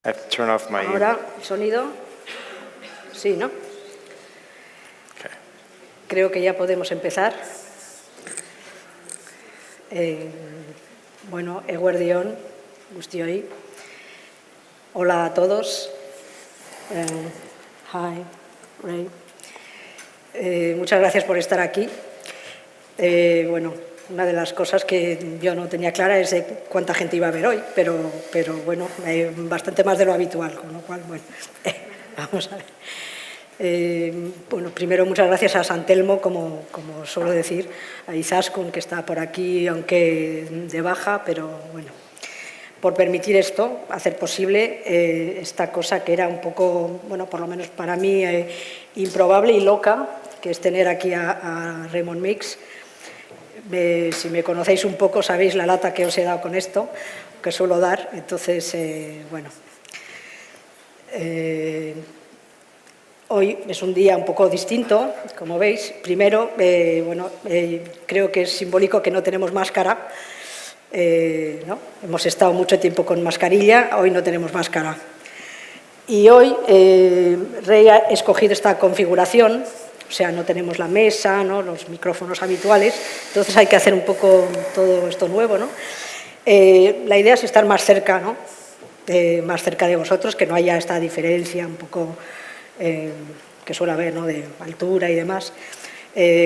I have to turn off my... Ahora, el sonido. Sí, ¿no? Okay. Creo que ya podemos empezar. Bueno, eguerdion, guztioi. Hola a todos. Hi, Ray. Muchas gracias por estar aquí. Bueno, una de las cosas que yo no tenía clara es de cuánta gente iba a ver hoy, pero bueno, bastante más de lo habitual, con lo cual, bueno, vamos a ver. Bueno, primero muchas gracias a San Telmo, como suelo decir, a Izaskun, que está por aquí, aunque de baja, pero bueno, por permitir esto, hacer posible esta cosa que era un poco, bueno, por lo menos para mí, improbable y loca, que es tener aquí a Raymond Mix. Si me conocéis un poco, sabéis la lata que os he dado con esto, que suelo dar. Entonces, bueno, hoy es un día un poco distinto, como veis. Primero, bueno, creo que es simbólico que no tenemos máscara, ¿no? Hemos estado mucho tiempo con mascarilla, hoy no tenemos máscara. Y hoy Rey ha escogido esta configuración. O sea, no tenemos la mesa, ¿no?, los micrófonos habituales, entonces hay que hacer un poco todo esto nuevo, ¿no? La idea es estar más cerca, ¿no? Más cerca de vosotros, que no haya esta diferencia un poco que suele haber, ¿no?, de altura y demás.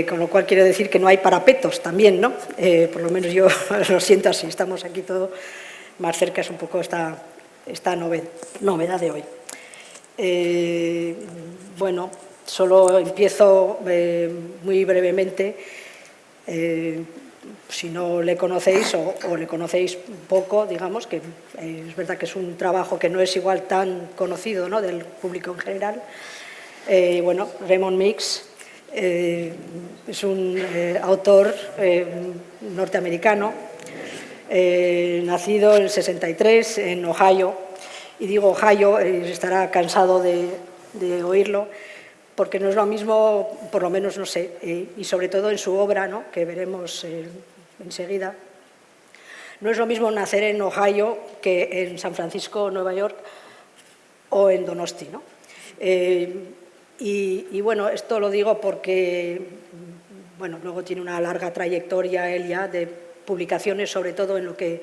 Con lo cual quiero decir que no hay parapetos también, ¿no? Por lo menos yo lo siento así, estamos aquí todo más cerca, es un poco esta novedad de hoy. Bueno, solo empiezo muy brevemente. Si no le conocéis o le conocéis poco, digamos, que es verdad que es un trabajo que no es igual tan conocido, ¿no?, del público en general. Bueno, Raymond Mix es un autor norteamericano, nacido en el 63 en Ohio. Y digo Ohio, estará cansado de oírlo, porque no es lo mismo, por lo menos no sé, y sobre todo en su obra, ¿no?, que veremos enseguida, no es lo mismo nacer en Ohio que en San Francisco, Nueva York o en Donosti, ¿no? Y bueno, esto lo digo porque, bueno, luego tiene una larga trayectoria él ya de publicaciones, sobre todo en lo que,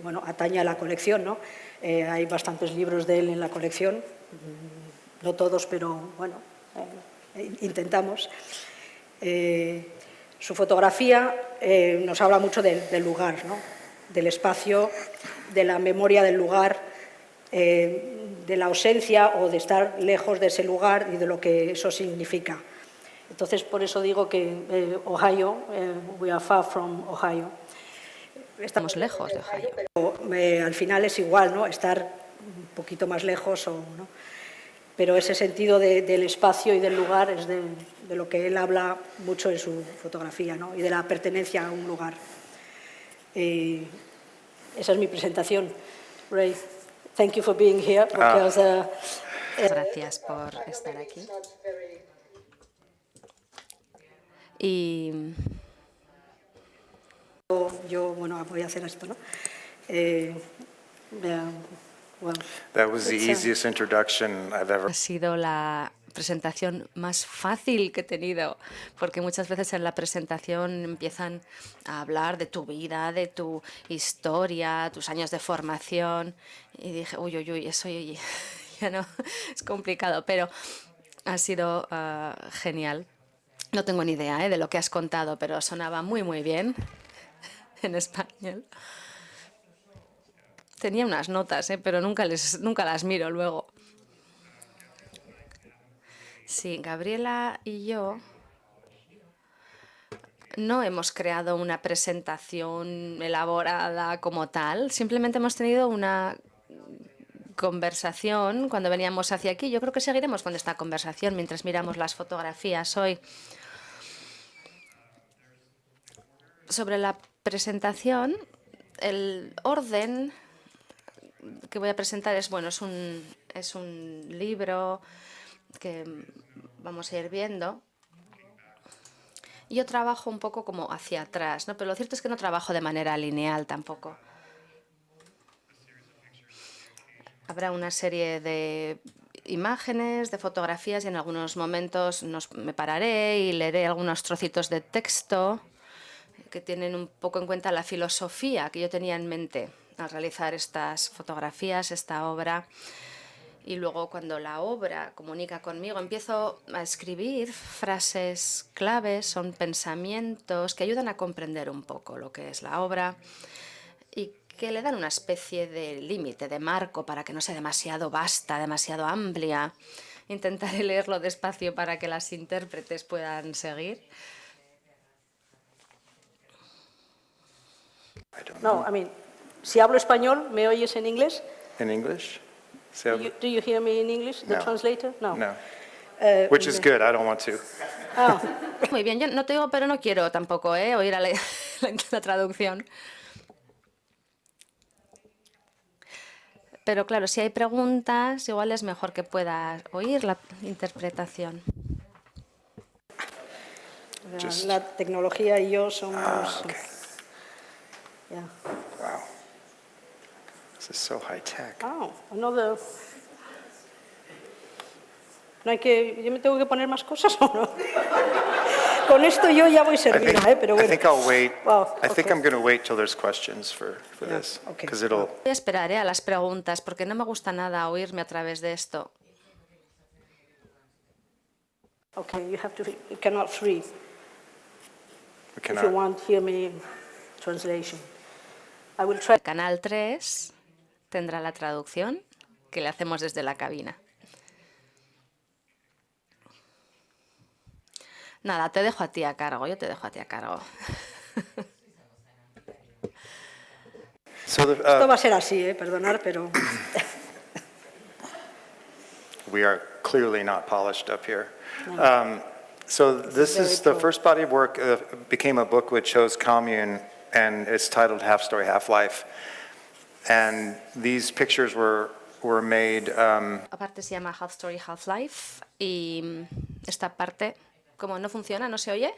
bueno, atañe a la colección, ¿no? Hay bastantes libros de él en la colección, no todos, pero bueno, intentamos. Su fotografía nos habla mucho del lugar, ¿no?, del espacio, de la memoria del lugar, de la ausencia o de estar lejos de ese lugar y de lo que eso significa. Entonces, por eso digo que Ohio, we are far from Ohio. Estamos lejos de Ohio. Pero al final es igual, ¿no?, estar un poquito más lejos, ¿no? Pero ese sentido del espacio y del lugar es de lo que él habla mucho en su fotografía, ¿no?, y de la pertenencia a un lugar. Esa es mi presentación. Ray, thank you for being here. Gracias por estar aquí. Y yo, bueno, voy a hacer esto, ¿no? Well, That was the easiest introduction I've ever... ha sido la presentación más fácil que he tenido, porque muchas veces en la presentación empiezan a hablar de tu vida, de tu historia, tus años de formación, y dije, uy, eso ya no, es complicado, pero ha sido genial. No tengo ni idea de lo que has contado, pero sonaba muy, muy bien en español. Tenía unas notas, pero nunca las miro luego. Sí, Gabriela y yo no hemos creado una presentación elaborada como tal, simplemente hemos tenido una conversación cuando veníamos hacia aquí. Yo creo que seguiremos con esta conversación mientras miramos las fotografías hoy. Sobre la presentación, el orden que voy a presentar es, bueno, es un libro que vamos a ir viendo. Yo trabajo un poco como hacia atrás, ¿no? Pero lo cierto es que no trabajo de manera lineal tampoco. Habrá una serie de imágenes, de fotografías y en algunos momentos me pararé y leeré algunos trocitos de texto que tienen un poco en cuenta la filosofía que yo tenía en mente al realizar estas fotografías, esta obra. Y luego cuando la obra comunica conmigo, empiezo a escribir frases claves, son pensamientos que ayudan a comprender un poco lo que es la obra y que le dan una especie de límite, de marco, para que no sea demasiado vasta, demasiado amplia. Intentaré leerlo despacio para que las intérpretes puedan seguir. I don't No, know. I mean, si hablo español, ¿me oyes en inglés? In English? Do you hear me in English, the No. translator? No. No. Which is good, I don't want to. Ah, Muy bien, yo no te digo, pero no quiero tampoco oír la traducción. Pero claro, si hay preguntas, igual es mejor que puedas oír la interpretación. Just- la tecnología y yo somos... Okay. Yeah. Wow. This is so high tech. Oh, another... ¿No hay que... ¿Yo me tengo que poner más cosas o no? Con esto yo ya voy servida, pero I bueno. think I'll wait. Wow, I think okay. I'm going to wait till there's questions for Yeah, this. okay. Because it'll. Voy a esperar a las preguntas porque no me gusta nada oírme a través de esto. Okay, you cannot free. We If you cannot. want, hear me in translation. I will try. Canal 3 tendrá la traducción que le hacemos desde la cabina. Nada, te dejo a ti a cargo, yo te dejo a ti a cargo. So the, Esto va a ser así, perdonar, pero... we are clearly not polished up here. So this very is the cool. first body of work became a book which shows commune, and it's titled Half Story, Half Life. And these pictures were made. Aparte se llama Half Story, Half Life y esta parte, como no funciona, no se oye.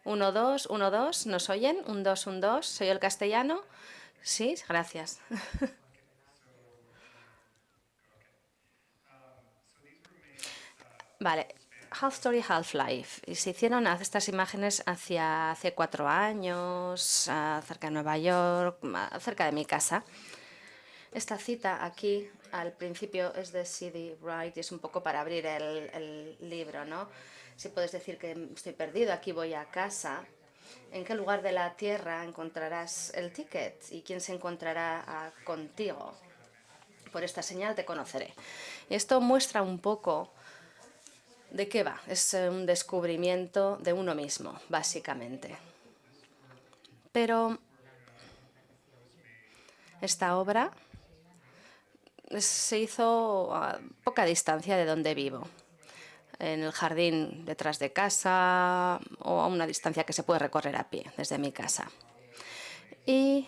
1, 2, 1, 2, ¿nos oyen? 1, 2, 1, 2, ¿soy el castellano? Sí, gracias. Vale, Half Story, Half Life. Y se hicieron estas imágenes hace 4 años, cerca de Nueva York, cerca de mi casa. Esta cita aquí al principio es de C.D. Wright y es un poco para abrir el libro, ¿no? Si puedes decir que estoy perdido, aquí voy a casa, ¿en qué lugar de la tierra encontrarás el ticket? ¿Y quién se encontrará contigo? Por esta señal te conoceré. Esto muestra un poco de qué va. Es un descubrimiento de uno mismo, básicamente. Pero esta obra se hizo a poca distancia de donde vivo, en el jardín detrás de casa o a una distancia que se puede recorrer a pie desde mi casa. Y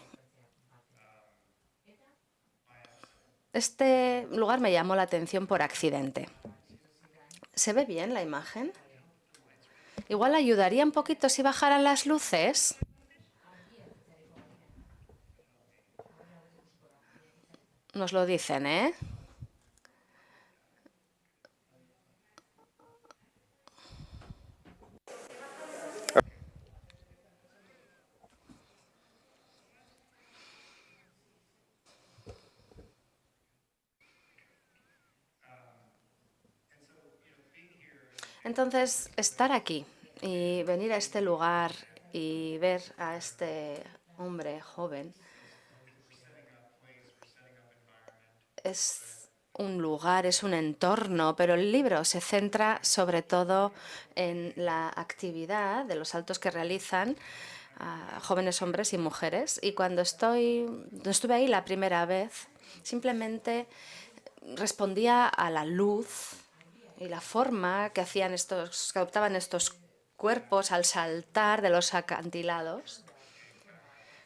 este lugar me llamó la atención por accidente. ¿Se ve bien la imagen? Igual ayudaría un poquito si bajaran las luces. Nos lo dicen, ¿eh? Entonces, estar aquí y venir a este lugar y ver a este hombre joven es un lugar, es un entorno, pero el libro se centra sobre todo en la actividad de los saltos que realizan jóvenes hombres y mujeres. Y cuando estuve ahí la primera vez, simplemente respondía a la luz y la forma que que adoptaban estos cuerpos al saltar de los acantilados,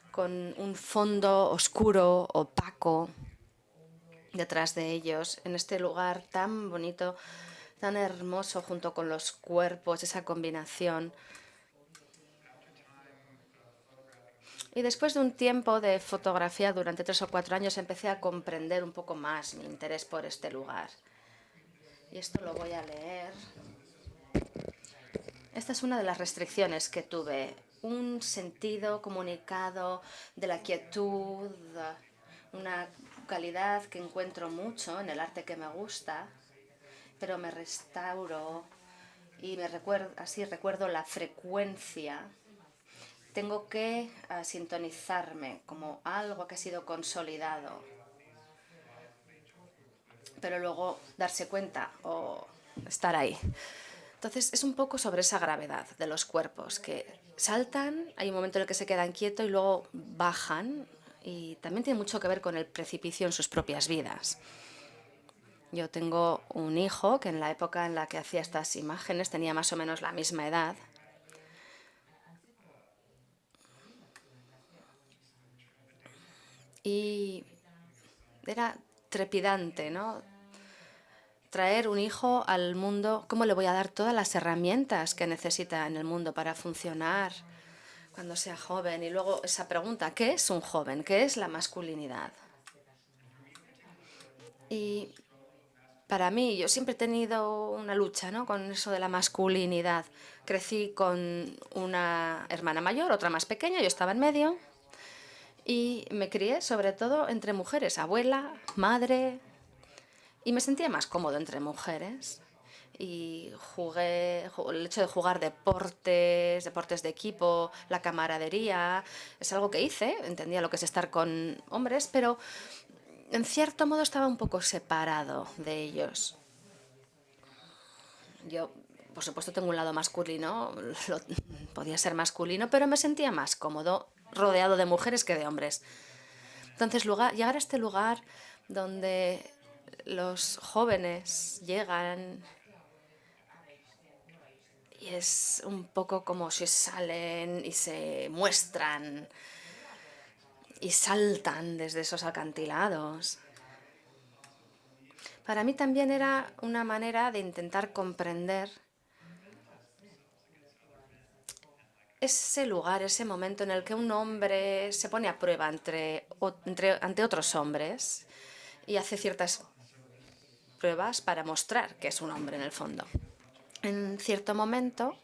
con un fondo oscuro, opaco, detrás de ellos, en este lugar tan bonito, tan hermoso, junto con los cuerpos, esa combinación. Y después de un tiempo de fotografía durante 3 o 4 años empecé a comprender un poco más mi interés por este lugar. Y esto lo voy a leer. Esta es una de las restricciones que tuve. Un sentido comunicado de la quietud, una calidad que encuentro mucho en el arte que me gusta, pero me restauro y así recuerdo la frecuencia. Tengo que sintonizarme como algo que ha sido consolidado, pero luego darse cuenta o estar ahí. Entonces es un poco sobre esa gravedad de los cuerpos que saltan, hay un momento en el que se quedan quietos y luego bajan, y también tiene mucho que ver con el precipicio en sus propias vidas. Yo tengo un hijo que en la época en la que hacía estas imágenes tenía más o menos la misma edad. Y era trepidante, ¿no? Traer un hijo al mundo, ¿cómo le voy a dar todas las herramientas que necesita en el mundo para funcionar cuando sea joven? Y luego esa pregunta, ¿qué es un joven? ¿Qué es la masculinidad? Y para mí, yo siempre he tenido una lucha, ¿no?, con eso de la masculinidad. Crecí con una hermana mayor, otra más pequeña, yo estaba en medio, y me crié sobre todo entre mujeres, abuela, madre, y me sentía más cómodo entre mujeres. Y el hecho de jugar deportes de equipo, la camaradería, es algo que hice, entendía lo que es estar con hombres, pero en cierto modo estaba un poco separado de ellos. Yo, por supuesto, tengo un lado masculino, podía ser masculino, pero me sentía más cómodo rodeado de mujeres que de hombres. Entonces, llegar a este lugar donde los jóvenes llegan y es un poco como si salen y se muestran y saltan desde esos acantilados. Para mí también era una manera de intentar comprender ese lugar, ese momento en el que un hombre se pone a prueba ante otros hombres y hace ciertas pruebas para mostrar que es un hombre en el fondo. En cierto momento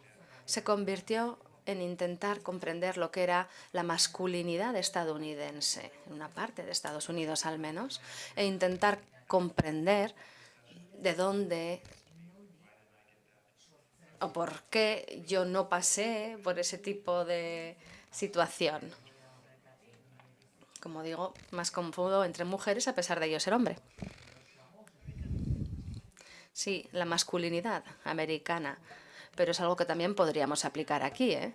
se convirtió en intentar comprender lo que era la masculinidad estadounidense, en una parte de Estados Unidos al menos, e intentar comprender de dónde o por qué yo no pasé por ese tipo de situación. Como digo, más cómodo entre mujeres a pesar de yo ser hombre. Sí, la masculinidad americana, pero es algo que también podríamos aplicar aquí, ¿eh?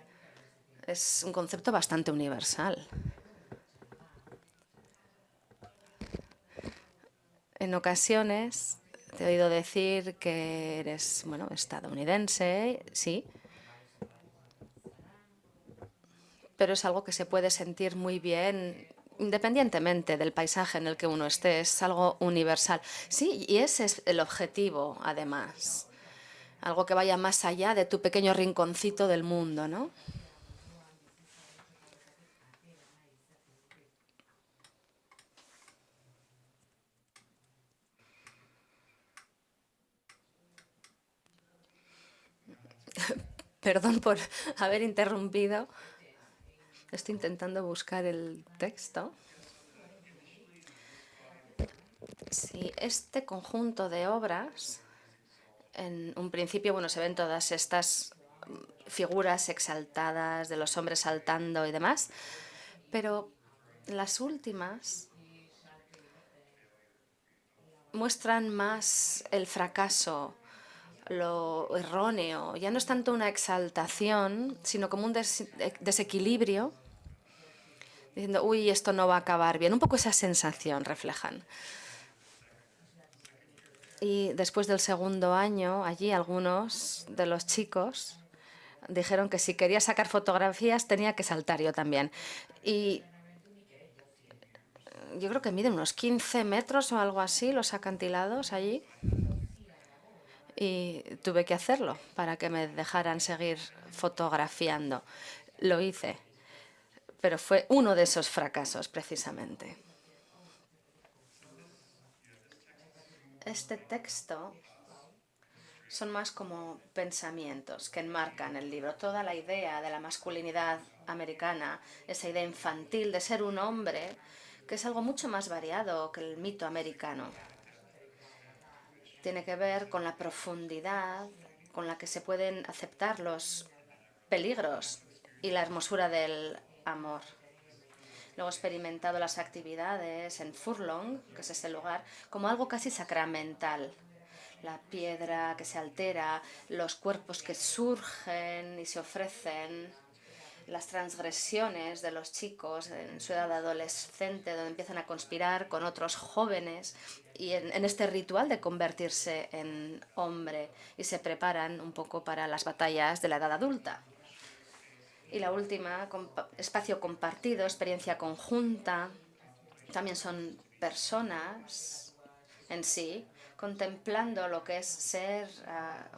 Es un concepto bastante universal. En ocasiones te he oído decir que eres, bueno, estadounidense, sí, pero es algo que se puede sentir muy bien independientemente del paisaje en el que uno esté, es algo universal. Sí, y ese es el objetivo, además, algo que vaya más allá de tu pequeño rinconcito del mundo, ¿no? Perdón por haber interrumpido. Estoy intentando buscar el texto. Sí, este conjunto de obras, en un principio, bueno, se ven todas estas figuras exaltadas de los hombres saltando y demás, pero las últimas muestran más el fracaso, lo erróneo. Ya no es tanto una exaltación, sino como un desequilibrio, diciendo, uy, esto no va a acabar bien. Un poco esa sensación reflejan. Y después del segundo año, allí algunos de los chicos dijeron que si quería sacar fotografías tenía que saltar yo también. Y yo creo que miden unos 15 metros o algo así los acantilados allí. Y tuve que hacerlo para que me dejaran seguir fotografiando. Lo hice. pero fue uno de esos fracasos precisamente. Este texto son más como pensamientos que enmarcan el libro. Toda la idea de la masculinidad americana, esa idea infantil de ser un hombre, que es algo mucho más variado que el mito americano. Tiene que ver con la profundidad con la que se pueden aceptar los peligros y la hermosura del amor. Luego he experimentado las actividades en Furlong, que es ese lugar, como algo casi sacramental. La piedra que se altera, los cuerpos que surgen y se ofrecen, las transgresiones de los chicos en su edad adolescente, donde empiezan a conspirar con otros jóvenes y en este ritual de convertirse en hombre y se preparan un poco para las batallas de la edad adulta. Y la última, espacio compartido, experiencia conjunta, también son personas en sí, contemplando lo que es ser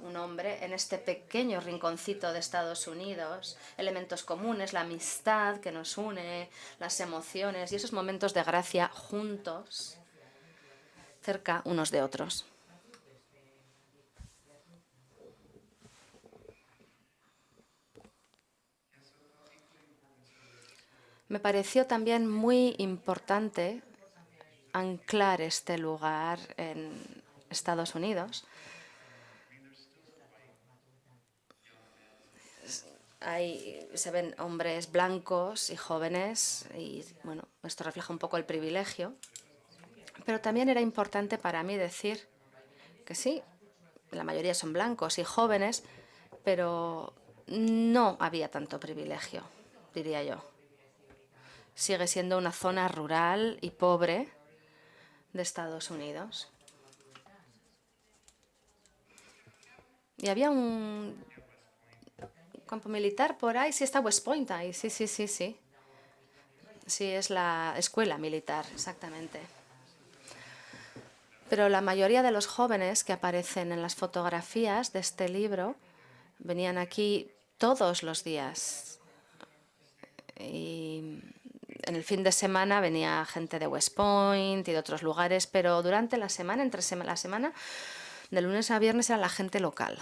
un hombre en este pequeño rinconcito de Estados Unidos, elementos comunes, la amistad que nos une, las emociones y esos momentos de gracia juntos, cerca unos de otros. Me pareció también muy importante anclar este lugar en Estados Unidos. Ahí se ven hombres blancos y jóvenes y, bueno, esto refleja un poco el privilegio. Pero también era importante para mí decir que sí, la mayoría son blancos y jóvenes, pero no había tanto privilegio, diría yo. Sigue siendo una zona rural y pobre de Estados Unidos. Y había un campo militar por ahí. Sí, está West Point ahí. Sí, sí, sí, sí. Sí, es la escuela militar, exactamente. Pero la mayoría de los jóvenes que aparecen en las fotografías de este libro venían aquí todos los días. Y en el fin de semana venía gente de West Point y de otros lugares, pero durante la semana, la semana, de lunes a viernes era la gente local.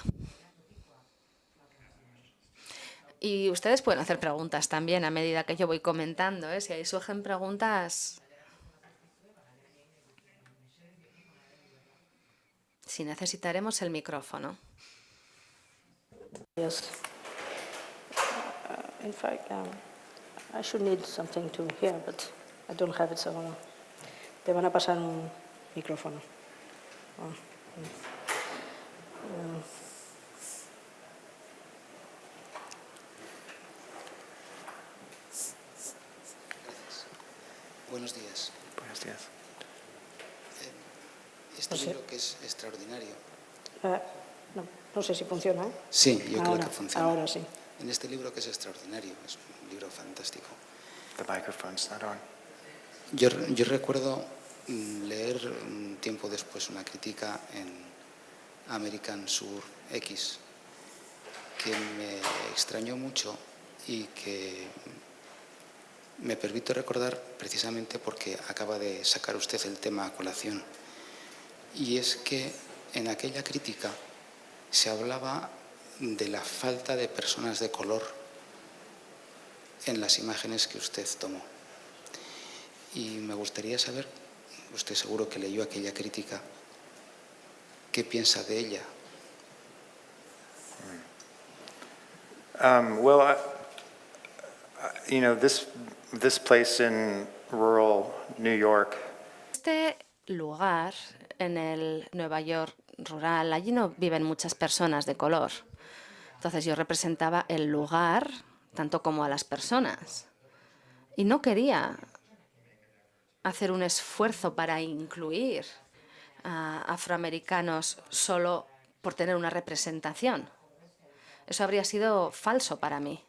Y ustedes pueden hacer preguntas también a medida que yo voy comentando, ¿eh? Si ahí surgen preguntas, si necesitaremos el micrófono. Yes. In fact, I should need something to hear, but I don't have it, so te van a pasar un micrófono. Buenos días. Buenos días. Este libro que es extraordinario. No sé si funciona, ¿eh? Sí, yo creo que funciona. Ahora sí. En este libro que es extraordinario, es un libro fantástico. The microphone's not on. Yo recuerdo leer un tiempo después una crítica en American Sur X que me extrañó mucho y que me permito recordar precisamente porque acaba de sacar usted el tema a colación. Y es que en aquella crítica se hablaba de la falta de personas de color en las imágenes que usted tomó. Y me gustaría saber, usted seguro que leyó aquella crítica, ¿qué piensa de ella? Well, you know, this place in rural New York. Este lugar en el Nueva York rural, allí no viven muchas personas de color. Entonces yo representaba el lugar tanto como a las personas. Y no quería hacer un esfuerzo para incluir a afroamericanos solo por tener una representación. Eso habría sido falso para mí.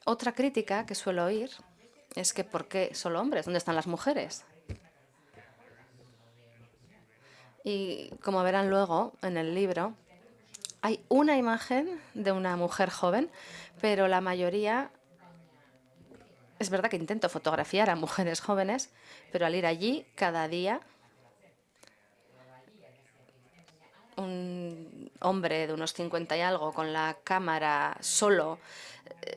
Otra crítica que suelo oír es que ¿por qué solo hombres? ¿Dónde están las mujeres? Y como verán luego en el libro, Hay una imagen de una mujer joven, pero la mayoría, es verdad que intento fotografiar a mujeres jóvenes, pero al ir allí cada día, un hombre de unos 50 y algo con la cámara solo,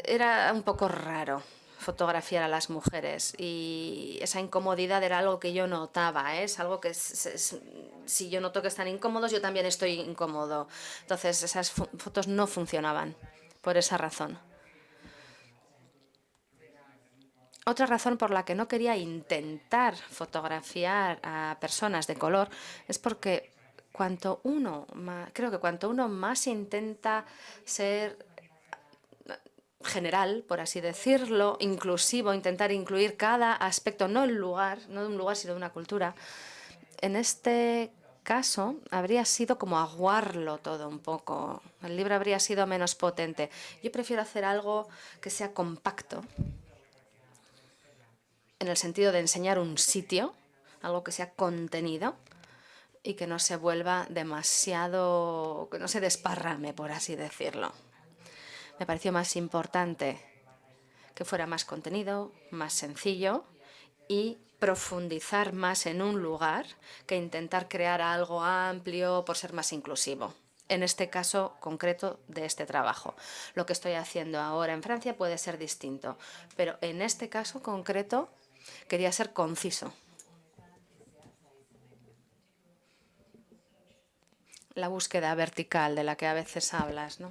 era un poco raro fotografiar a las mujeres y esa incomodidad era algo que yo notaba, ¿eh? Es algo que si yo noto que están incómodos, yo también estoy incómodo. Entonces esas fotos no funcionaban por esa razón. Otra razón por la que no quería intentar fotografiar a personas de color es porque creo que cuanto uno más intenta ser general, por así decirlo, inclusivo, intentar incluir cada aspecto, no el lugar, no de un lugar, sino de una cultura, en este caso habría sido como aguarlo todo un poco. El libro habría sido menos potente. Yo prefiero hacer algo que sea compacto, en el sentido de enseñar un sitio, algo que sea contenido y que no se vuelva demasiado, que no se desparrame, por así decirlo. Me pareció más importante que fuera más contenido, más sencillo y profundizar más en un lugar que intentar crear algo amplio por ser más inclusivo. En este caso concreto de este trabajo. Lo que estoy haciendo ahora en Francia puede ser distinto, pero en este caso concreto quería ser conciso. La búsqueda vertical de la que a veces hablas, ¿no?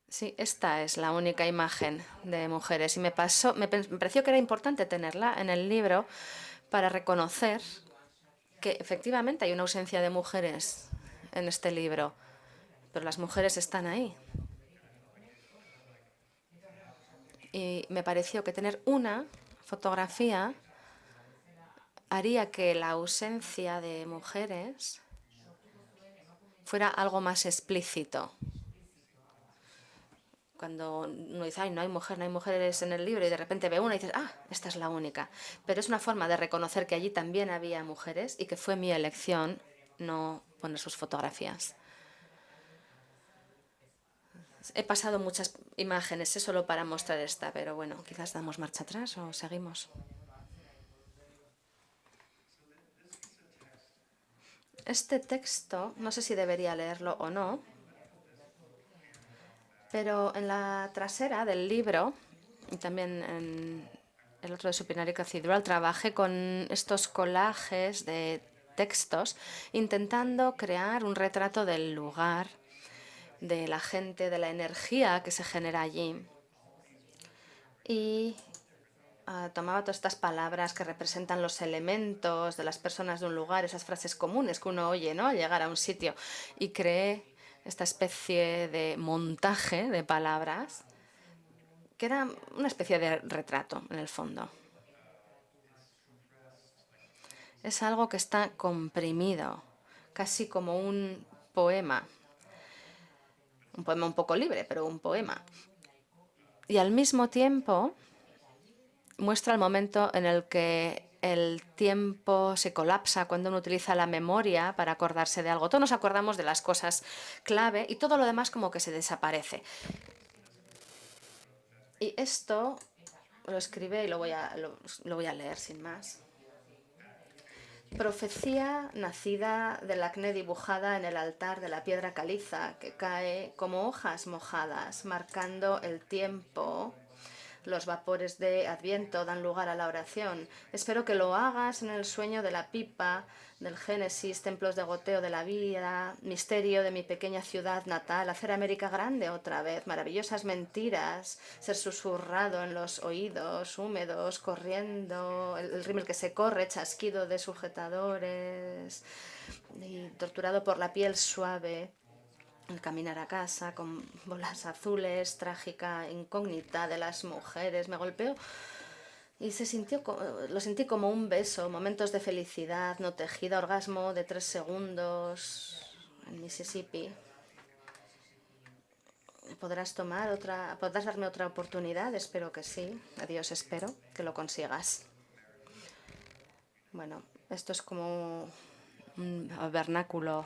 Sí, esta es la única imagen de mujeres y me pareció que era importante tenerla en el libro para reconocer que efectivamente hay una ausencia de mujeres en este libro, pero las mujeres están ahí. Y me pareció que tener una fotografía haría que la ausencia de mujeres fuera algo más explícito. Cuando uno dice, ay, no hay mujer, no hay mujeres en el libro, y de repente ve una y dices, ah, esta es la única. Pero es una forma de reconocer que allí también había mujeres y que fue mi elección no poner sus fotografías. He pasado muchas imágenes solo para mostrar esta, pero bueno, quizás damos marcha atrás o seguimos. Este texto, no sé si debería leerlo o no, pero en la trasera del libro, y también en el otro de Supinari Cathedral, trabajé con estos collages de textos, intentando crear un retrato del lugar, de la gente, de la energía que se genera allí. Y tomaba todas estas palabras que representan los elementos de las personas de un lugar, esas frases comunes que uno oye, ¿no?, al llegar a un sitio, y creé esta especie de montaje de palabras que era una especie de retrato en el fondo. Es algo que está comprimido, casi como un poema un poco libre, pero un poema. Y al mismo tiempo muestra el momento en el que el tiempo se colapsa cuando uno utiliza la memoria para acordarse de algo. Todos nos acordamos de las cosas clave y todo lo demás como que se desaparece. Y esto lo escribe y lo voy a leer sin más. Profecía nacida del acné dibujada en el altar de la piedra caliza que cae como hojas mojadas, marcando el tiempo. Los vapores de Adviento dan lugar a la oración. Espero que lo hagas en el sueño de la pipa, del Génesis, templos de goteo de la vida, misterio de mi pequeña ciudad natal, hacer América grande otra vez, maravillosas mentiras, ser susurrado en los oídos, húmedos, corriendo, el rímel que se corre, chasquido de sujetadores, y torturado por la piel suave. El caminar a casa con bolas azules, trágica incógnita de las mujeres, me golpeó y lo sentí como un beso, momentos de felicidad no tejida, orgasmo de 3 segundos en Mississippi. ¿Podrás darme otra oportunidad? Espero que sí. Adiós, espero que lo consigas. Bueno, esto es como un vernáculo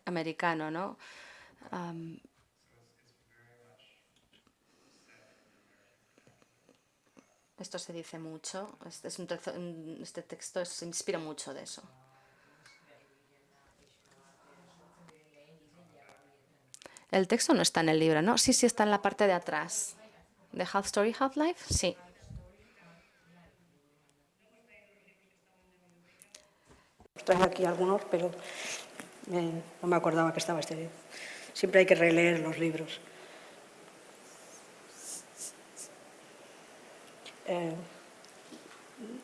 americano, ¿no? Esto se dice mucho. Este texto se inspira mucho de eso. El texto no está en el libro, ¿no? Sí, sí, está en la parte de atrás. ¿De Half Story, Half Life? Sí. Traje aquí algunos, pero no me acordaba que estaba este libro. Siempre hay que releer los libros.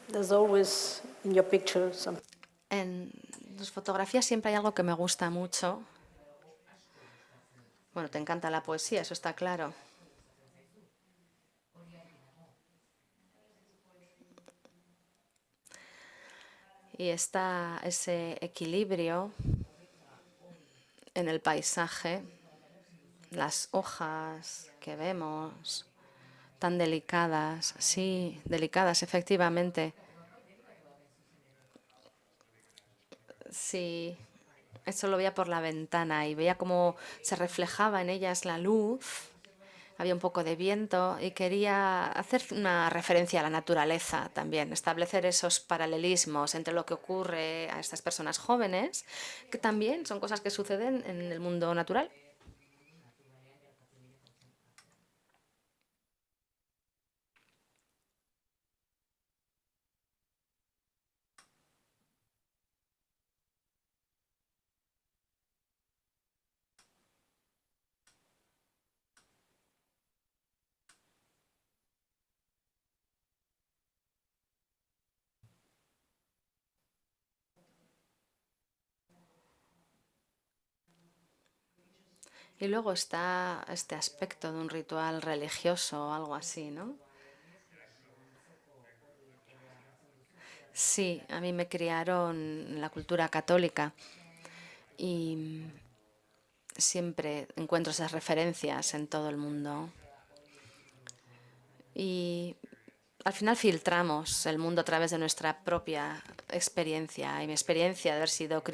There's always in your picture some... En tus fotografías siempre hay algo que me gusta mucho. Bueno, te encanta la poesía, eso está claro. Y está ese equilibrio en el paisaje, las hojas que vemos, tan delicadas, sí, delicadas, efectivamente. Sí, eso lo veía por la ventana y veía cómo se reflejaba en ellas la luz. Había un poco de viento y quería hacer una referencia a la naturaleza también, establecer esos paralelismos entre lo que ocurre a estas personas jóvenes, que también son cosas que suceden en el mundo natural. Y luego está este aspecto de un ritual religioso o algo así, ¿no? Sí, a mí me criaron en la cultura católica y siempre encuentro esas referencias en todo el mundo. Y al final filtramos el mundo a través de nuestra propia experiencia. Y mi experiencia de haber sido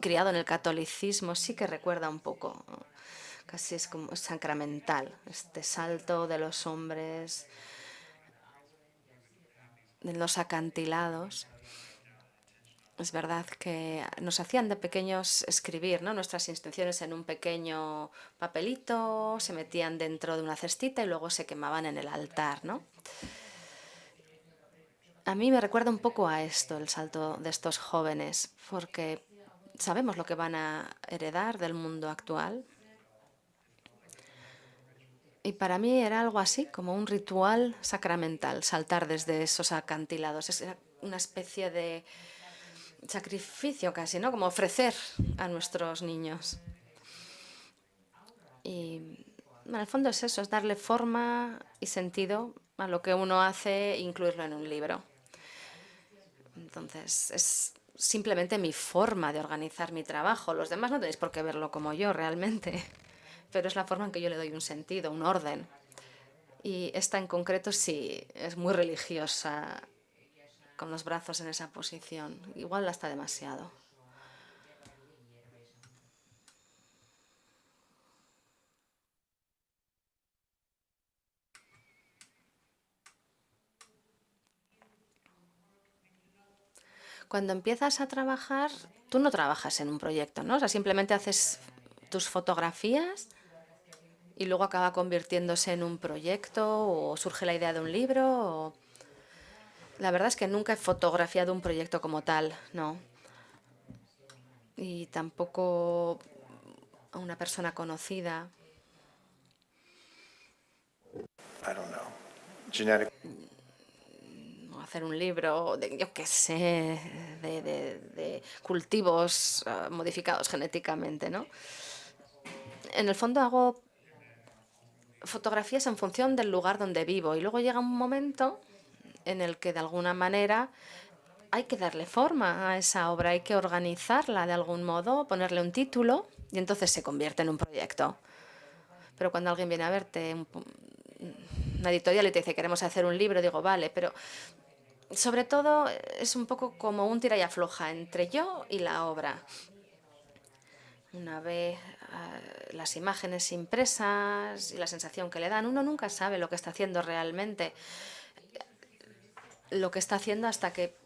criado en el catolicismo sí que recuerda un poco, ¿no? Casi es como sacramental, este salto de los hombres en los acantilados. Es verdad que nos hacían de pequeños escribir, ¿no?, nuestras intenciones en un pequeño papelito, se metían dentro de una cestita y luego se quemaban en el altar, ¿no? A mí me recuerda un poco a esto, el salto de estos jóvenes, porque sabemos lo que van a heredar del mundo actual. Y para mí era algo así, como un ritual sacramental, saltar desde esos acantilados. Es una especie de sacrificio casi, ¿no? Como ofrecer a nuestros niños. Y en el fondo es eso, es darle forma y sentido a lo que uno hace e incluirlo en un libro. Entonces, es simplemente mi forma de organizar mi trabajo. Los demás no tenéis por qué verlo como yo realmente, pero es la forma en que yo le doy un sentido, un orden. Y esta en concreto sí es muy religiosa, con los brazos en esa posición. Igual hasta demasiado. Cuando empiezas a trabajar, tú no trabajas en un proyecto, ¿no? O sea, simplemente haces tus fotografías y luego acaba convirtiéndose en un proyecto o surge la idea de un libro. La verdad es que nunca he fotografiado un proyecto como tal, no. Y tampoco a una persona conocida. I don't know. Genetic. O hacer un libro de, yo qué sé, de cultivos modificados genéticamente, ¿no? En el fondo hago fotografías en función del lugar donde vivo y luego llega un momento en el que de alguna manera hay que darle forma a esa obra, hay que organizarla de algún modo, ponerle un título y entonces se convierte en un proyecto. Pero cuando alguien viene a verte, una editorial y te dice queremos hacer un libro, digo, vale, pero sobre todo es un poco como un tira y afloja entre yo y la obra. Una vez las imágenes impresas y la sensación que le dan, uno nunca sabe lo que está haciendo realmente, lo que está haciendo hasta que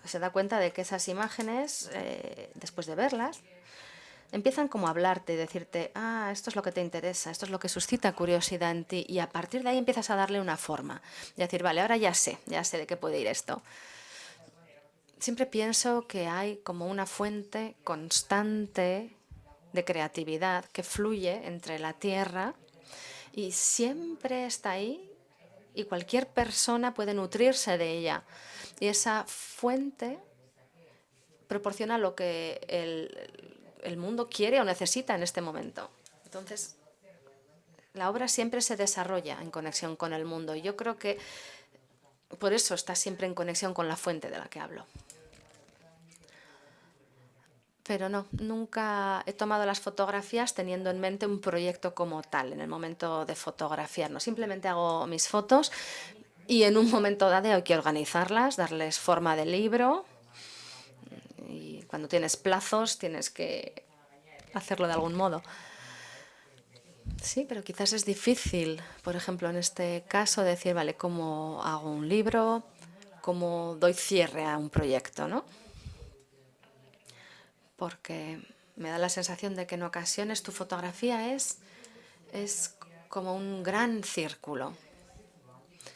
se da cuenta de que esas imágenes, después de verlas, empiezan como a hablarte, decirte, esto es lo que te interesa, esto es lo que suscita curiosidad en ti, y a partir de ahí empiezas a darle una forma. Y decir, vale, ahora ya sé de qué puede ir esto. Siempre pienso que hay como una fuente constante de creatividad que fluye entre la tierra y siempre está ahí y cualquier persona puede nutrirse de ella. Y esa fuente proporciona lo que el mundo quiere o necesita en este momento. Entonces, la obra siempre se desarrolla en conexión con el mundo. Y yo creo que por eso está siempre en conexión con la fuente de la que hablo. Pero no, nunca he tomado las fotografías teniendo en mente un proyecto como tal en el momento de fotografiar. No, simplemente hago mis fotos y en un momento dado hay que organizarlas, darles forma de libro. Y cuando tienes plazos tienes que hacerlo de algún modo. Sí, pero quizás es difícil, por ejemplo, en este caso, decir, vale, ¿cómo hago un libro? ¿Cómo doy cierre a un proyecto, no? Porque me da la sensación de que en ocasiones tu fotografía es como un gran círculo.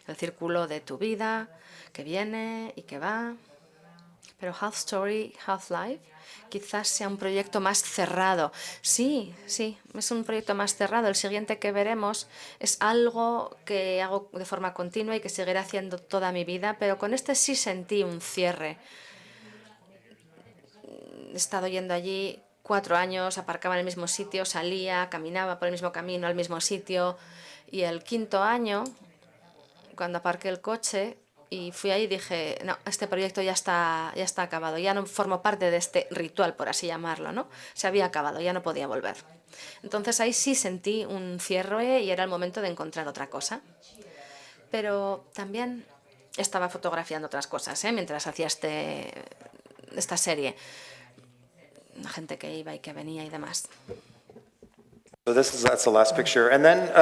El círculo de tu vida, que viene y que va. Pero Half Story, Half Life quizás sea un proyecto más cerrado. Sí, es un proyecto más cerrado. El siguiente que veremos es algo que hago de forma continua y que seguiré haciendo toda mi vida, pero con este sí sentí un cierre. He estado yendo allí 4 años, aparcaba en el mismo sitio, salía, caminaba por el mismo camino al mismo sitio, y el 5.º año, cuando aparqué el coche y fui ahí, dije, no, este proyecto ya está acabado, ya no formo parte de este ritual, por así llamarlo, ¿no? Se había acabado, ya no podía volver. Entonces ahí sí sentí un cierre y era el momento de encontrar otra cosa. Pero también estaba fotografiando otras cosas, mientras hacía esta serie. Gente que iba y que venía y demás. So that's the last picture. And then,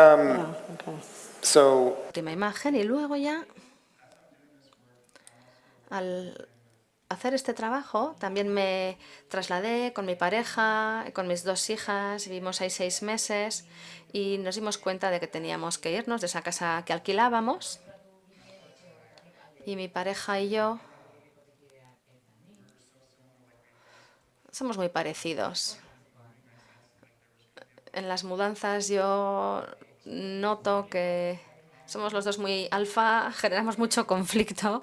Okay. so Última imagen y luego ya, al hacer este trabajo, también me trasladé con mi pareja, con mis 2 hijas, vivimos ahí 6 meses y nos dimos cuenta de que teníamos que irnos de esa casa que alquilábamos. Y mi pareja y yo somos muy parecidos. En las mudanzas yo noto que somos los dos muy alfa, generamos mucho conflicto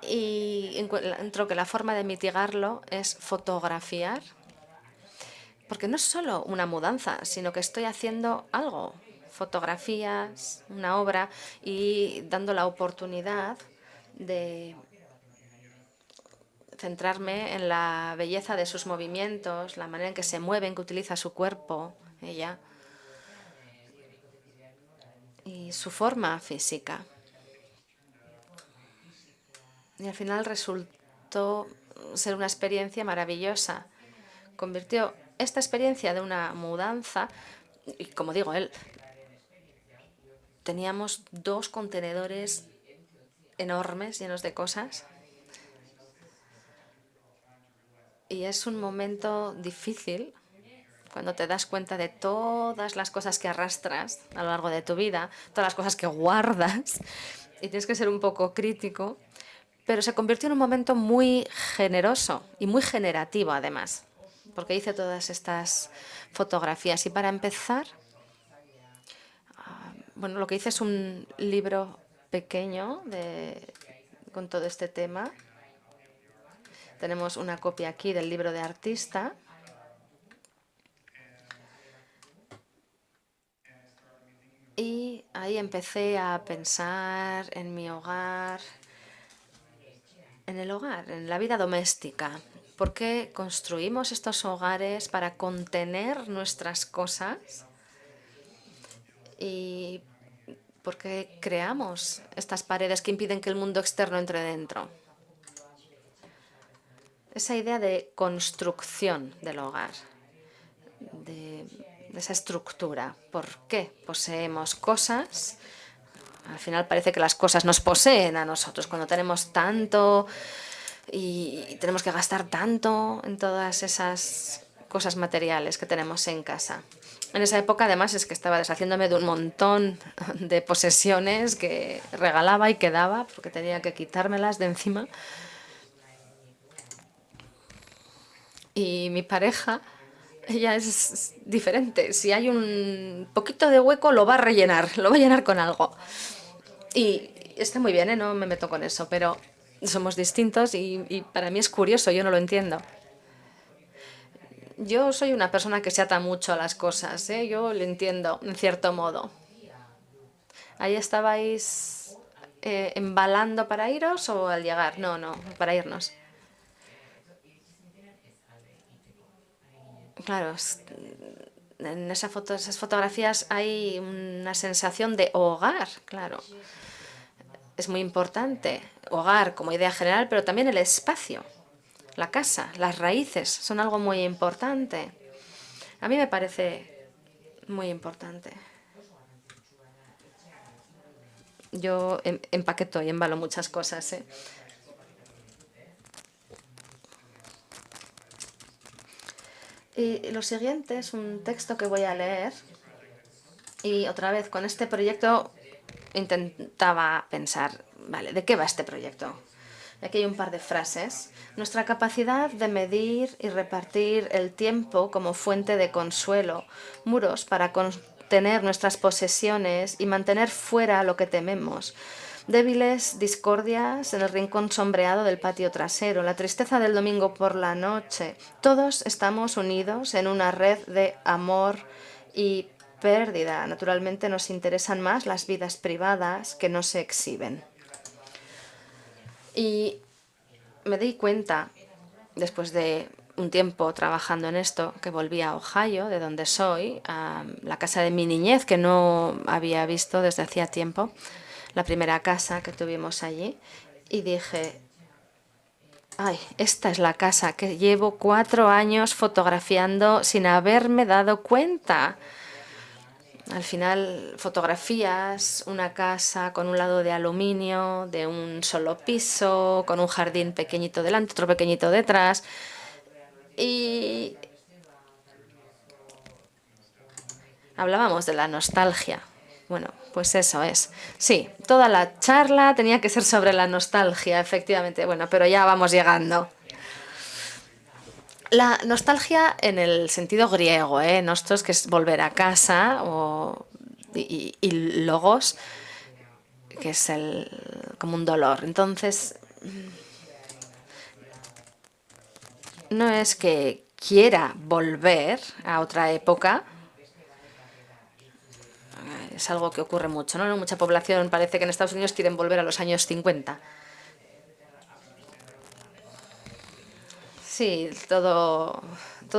y encuentro que la forma de mitigarlo es fotografiar, porque no es solo una mudanza, sino que estoy haciendo algo, fotografías, una obra y dando la oportunidad de centrarme en la belleza de sus movimientos, la manera en que se mueve, en que utiliza su cuerpo, ella, y su forma física. Y al final resultó ser una experiencia maravillosa. Convirtió esta experiencia de una mudanza, y como digo, teníamos 2 contenedores enormes llenos de cosas. Y es un momento difícil cuando te das cuenta de todas las cosas que arrastras a lo largo de tu vida, todas las cosas que guardas, y tienes que ser un poco crítico, pero se convirtió en un momento muy generoso y muy generativo además, porque hice todas estas fotografías. Y para empezar, bueno, lo que hice es un libro pequeño con todo este tema. Tenemos una copia aquí del libro de artista. Y ahí empecé a pensar en mi hogar, en el hogar, en la vida doméstica. ¿Por qué construimos estos hogares para contener nuestras cosas? Y ¿Por qué creamos estas paredes que impiden que el mundo externo entre dentro? Esa idea de construcción del hogar, de esa estructura. ¿Por qué poseemos cosas? Al final parece que las cosas nos poseen a nosotros. Cuando tenemos tanto y tenemos que gastar tanto en todas esas cosas materiales que tenemos en casa. En esa época, además, es que estaba deshaciéndome de un montón de posesiones que regalaba y que daba, porque tenía que quitármelas de encima. Y mi pareja, ella es diferente. Si hay un poquito de hueco, lo va a rellenar, lo va a llenar con algo. Y está muy bien, ¿eh? No me meto con eso, pero somos distintos y para mí es curioso, yo no lo entiendo. Yo soy una persona que se ata mucho a las cosas, ¿eh? Yo lo entiendo, en cierto modo. ¿Ahí estabais embalando para iros o al llegar? No, no, para irnos. Claro, en esas fotografías hay una sensación de hogar, claro. Es muy importante, hogar como idea general, pero también el espacio, la casa, las raíces son algo muy importante. A mí me parece muy importante. Yo empaqueto y embalo muchas cosas, ¿eh? Y lo siguiente es un texto que voy a leer. Y otra vez, con este proyecto intentaba pensar, vale, ¿de qué va este proyecto? Aquí hay un par de frases. Nuestra capacidad de medir y repartir el tiempo como fuente de consuelo, muros para contener nuestras posesiones y mantener fuera lo que tememos. Débiles discordias en el rincón sombreado del patio trasero, la tristeza del domingo por la noche. Todos estamos unidos en una red de amor y pérdida. Naturalmente nos interesan más las vidas privadas que no se exhiben. Y me di cuenta, después de un tiempo trabajando en esto, que volví a Ohio, de donde soy, a la casa de mi niñez, que no había visto desde hacía tiempo, la primera casa que tuvimos allí, y dije, ay, esta es la casa que llevo 4 años fotografiando sin haberme dado cuenta. Al final, fotografías, una casa con un lado de aluminio, de un solo piso, con un jardín pequeñito delante, otro pequeñito detrás. Y hablábamos de la nostalgia. Bueno, pues eso es. Sí, toda la charla tenía que ser sobre la nostalgia, efectivamente. Bueno, pero ya vamos llegando. La nostalgia en el sentido griego, nostos, que es volver a casa, y logos, que es como un dolor. Entonces, no es que quiera volver a otra época, es algo que ocurre mucho, ¿no? Mucha población parece que en Estados Unidos quieren volver a los años 50. Sí, todo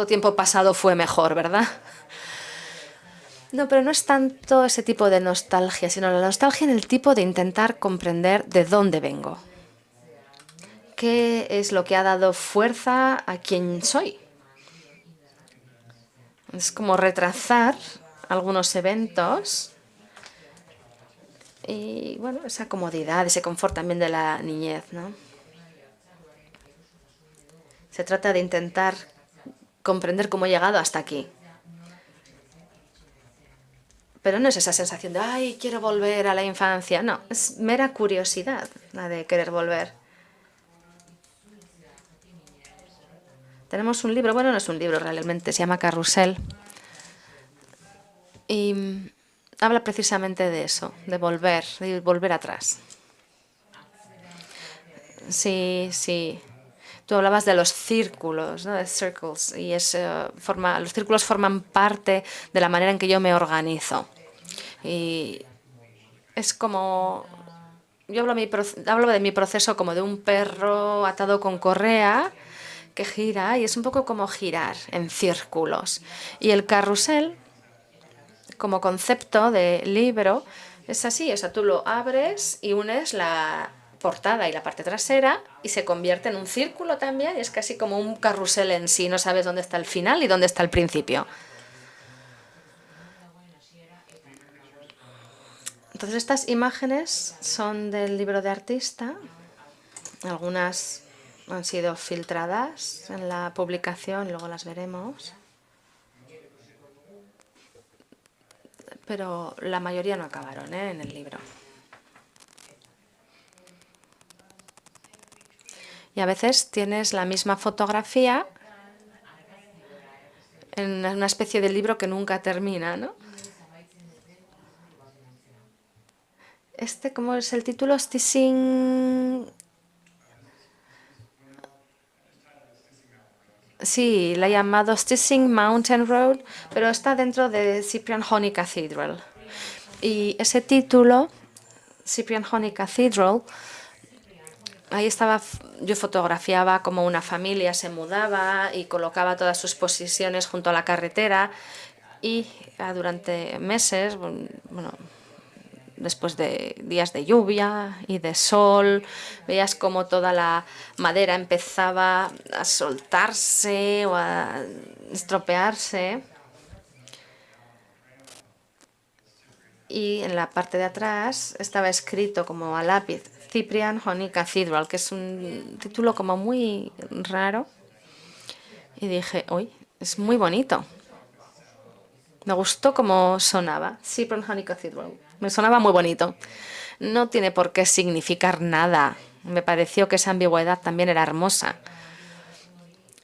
tiempo pasado fue mejor, ¿verdad? No, pero no es tanto ese tipo de nostalgia, sino la nostalgia en el tipo de intentar comprender de dónde vengo. ¿Qué es lo que ha dado fuerza a quien soy? Es como retrasar algunos eventos y, bueno, esa comodidad, ese confort también de la niñez, ¿no? Se trata de intentar comprender cómo he llegado hasta aquí. Pero no es esa sensación de, ay, quiero volver a la infancia. No, es mera curiosidad la de querer volver. Tenemos un libro, bueno, no es un libro realmente, se llama Carrusel. Y habla precisamente de eso, de volver atrás. Sí, sí. Tú hablabas de los círculos, ¿no? De circles, y los círculos forman parte de la manera en que yo me organizo. Y es como, yo hablo de mi proceso como de un perro atado con correa que gira, y es un poco como girar en círculos. Y el carrusel, como concepto de libro, Es así, o sea, tú lo abres y unes la portada y la parte trasera y se convierte en un círculo también, y es casi como un carrusel en sí, no sabes dónde está el final y dónde está el principio. Entonces estas imágenes son del libro de artista, algunas han sido filtradas en la publicación, luego las veremos, pero la mayoría no acabaron en el libro. Y a veces tienes la misma fotografía en una especie de libro que nunca termina, ¿no? ¿Cómo es el título? Stissing... Sí, la he llamado Stissing Mountain Road, pero está dentro de Cyprian Honey Cathedral. Y ese título, Cyprian Honey Cathedral, ahí estaba, yo fotografiaba como una familia se mudaba y colocaba todas sus posesiones junto a la carretera, y durante meses, bueno, después de días de lluvia y de sol, veías como toda la madera empezaba a soltarse o a estropearse. Y en la parte de atrás estaba escrito como a lápiz, Cyprian Honey Cathedral, que es un título como muy raro. Y dije, uy, es muy bonito. Me gustó cómo sonaba, Cyprian Honey Cathedral. Me sonaba muy bonito. No tiene por qué significar nada. Me pareció que esa ambigüedad también era hermosa.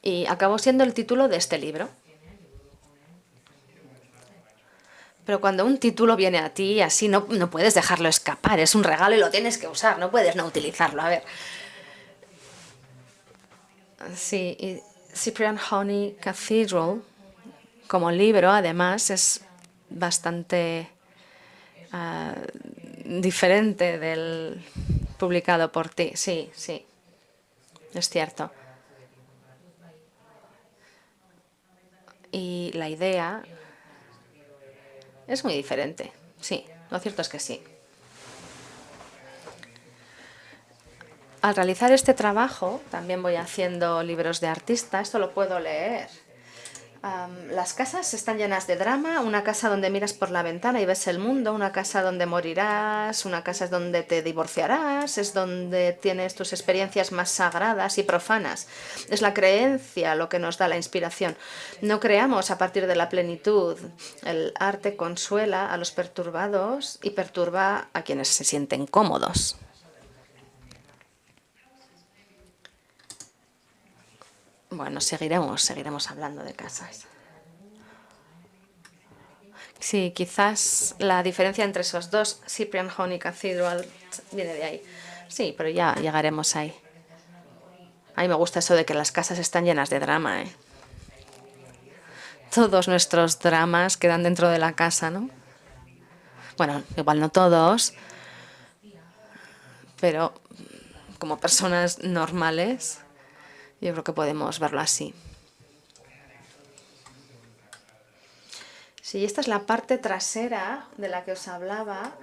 Y acabó siendo el título de este libro. Pero cuando un título viene a ti así, no puedes dejarlo escapar. Es un regalo y lo tienes que usar. No puedes no utilizarlo. A ver. Sí, y Cyprian Honey Cathedral, como libro, además, es bastante diferente del publicado por ti. Sí, sí, es cierto. Y la idea es muy diferente. Sí, lo cierto es que sí. Al realizar este trabajo, también voy haciendo libros de artista. Esto lo puedo leer. Las casas están llenas de drama, una casa donde miras por la ventana y ves el mundo, una casa donde morirás, una casa es donde te divorciarás, es donde tienes tus experiencias más sagradas y profanas. Es la creencia lo que nos da la inspiración. No creamos a partir de la plenitud. El arte consuela a los perturbados y perturba a quienes se sienten cómodos. Bueno, seguiremos hablando de casas. Sí, quizás la diferencia entre esos dos, Cyprian Honey Cathedral, viene de ahí. Sí, pero ya llegaremos ahí. A mí me gusta eso de que las casas están llenas de drama, ¿eh? Todos nuestros dramas quedan dentro de la casa, ¿no? Bueno, igual no todos, pero como personas normales, yo creo que podemos verlo así. Sí, esta es la parte trasera de la que os hablaba.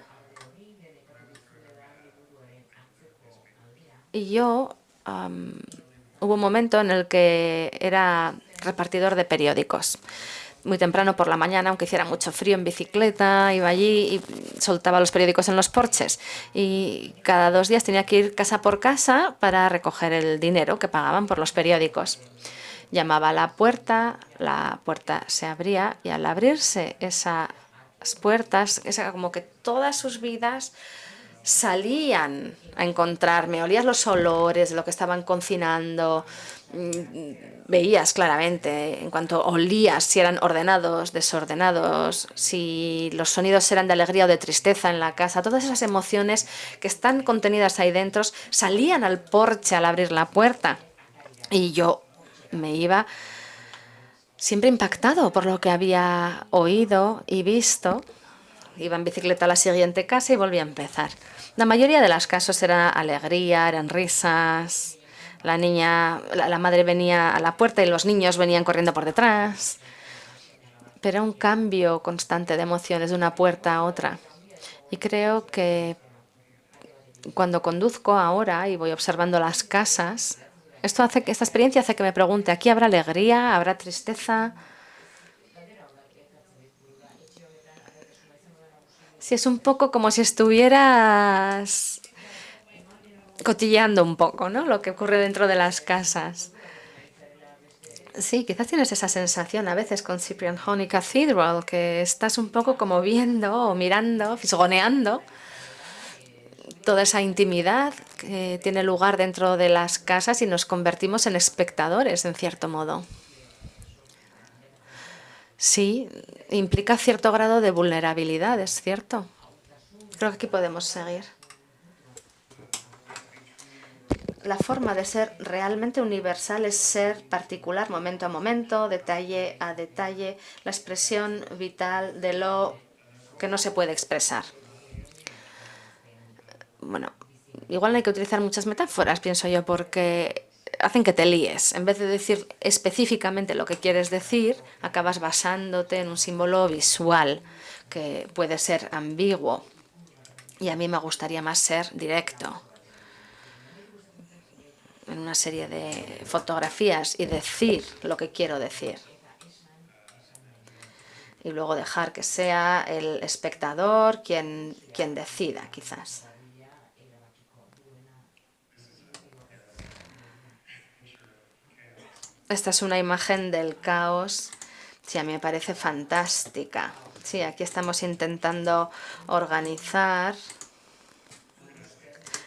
Y yo hubo un momento en el que era repartidor de periódicos. Muy temprano por la mañana, aunque hiciera mucho frío, en bicicleta, iba allí y soltaba los periódicos en los porches. Y cada 2 días tenía que ir casa por casa para recoger el dinero que pagaban por los periódicos. Llamaba a la puerta se abría, y al abrirse esas puertas, como que todas sus vidas salían a encontrarme. Olías los olores de lo que estaban cocinando, veías claramente en cuanto olías si eran ordenados, desordenados, si los sonidos eran de alegría o de tristeza en la casa. Todas esas emociones que están contenidas ahí dentro salían al porche al abrir la puerta, y yo me iba siempre impactado por lo que había oído y visto. Iba en bicicleta a la siguiente casa y volvía a empezar. La mayoría de los casos era alegría, eran risas. La madre venía a la puerta y los niños venían corriendo por detrás. Pero era un cambio constante de emociones de una puerta a otra. Y creo que cuando conduzco ahora y voy observando las casas, esta experiencia hace que me pregunte, ¿aquí habrá alegría? ¿Habrá tristeza? Sí, es un poco como si estuvieras cotilleando un poco, ¿no? Lo que ocurre dentro de las casas. Sí, quizás tienes esa sensación a veces con Cyprian Honey Cathedral, que estás un poco como viendo o mirando, fisgoneando toda esa intimidad que tiene lugar dentro de las casas y nos convertimos en espectadores, en cierto modo. Sí, implica cierto grado de vulnerabilidad, es cierto. Creo que aquí podemos seguir. La forma de ser realmente universal es ser particular, momento a momento, detalle a detalle, la expresión vital de lo que no se puede expresar. Bueno, igual no hay que utilizar muchas metáforas, pienso yo, porque hacen que te líes. En vez de decir específicamente lo que quieres decir, acabas basándote en un símbolo visual que puede ser ambiguo. Y a mí me gustaría más ser directo en una serie de fotografías y decir lo que quiero decir. Y luego dejar que sea el espectador quien decida, quizás. Esta es una imagen del caos. Sí, a mí me parece fantástica. Sí, aquí estamos intentando organizar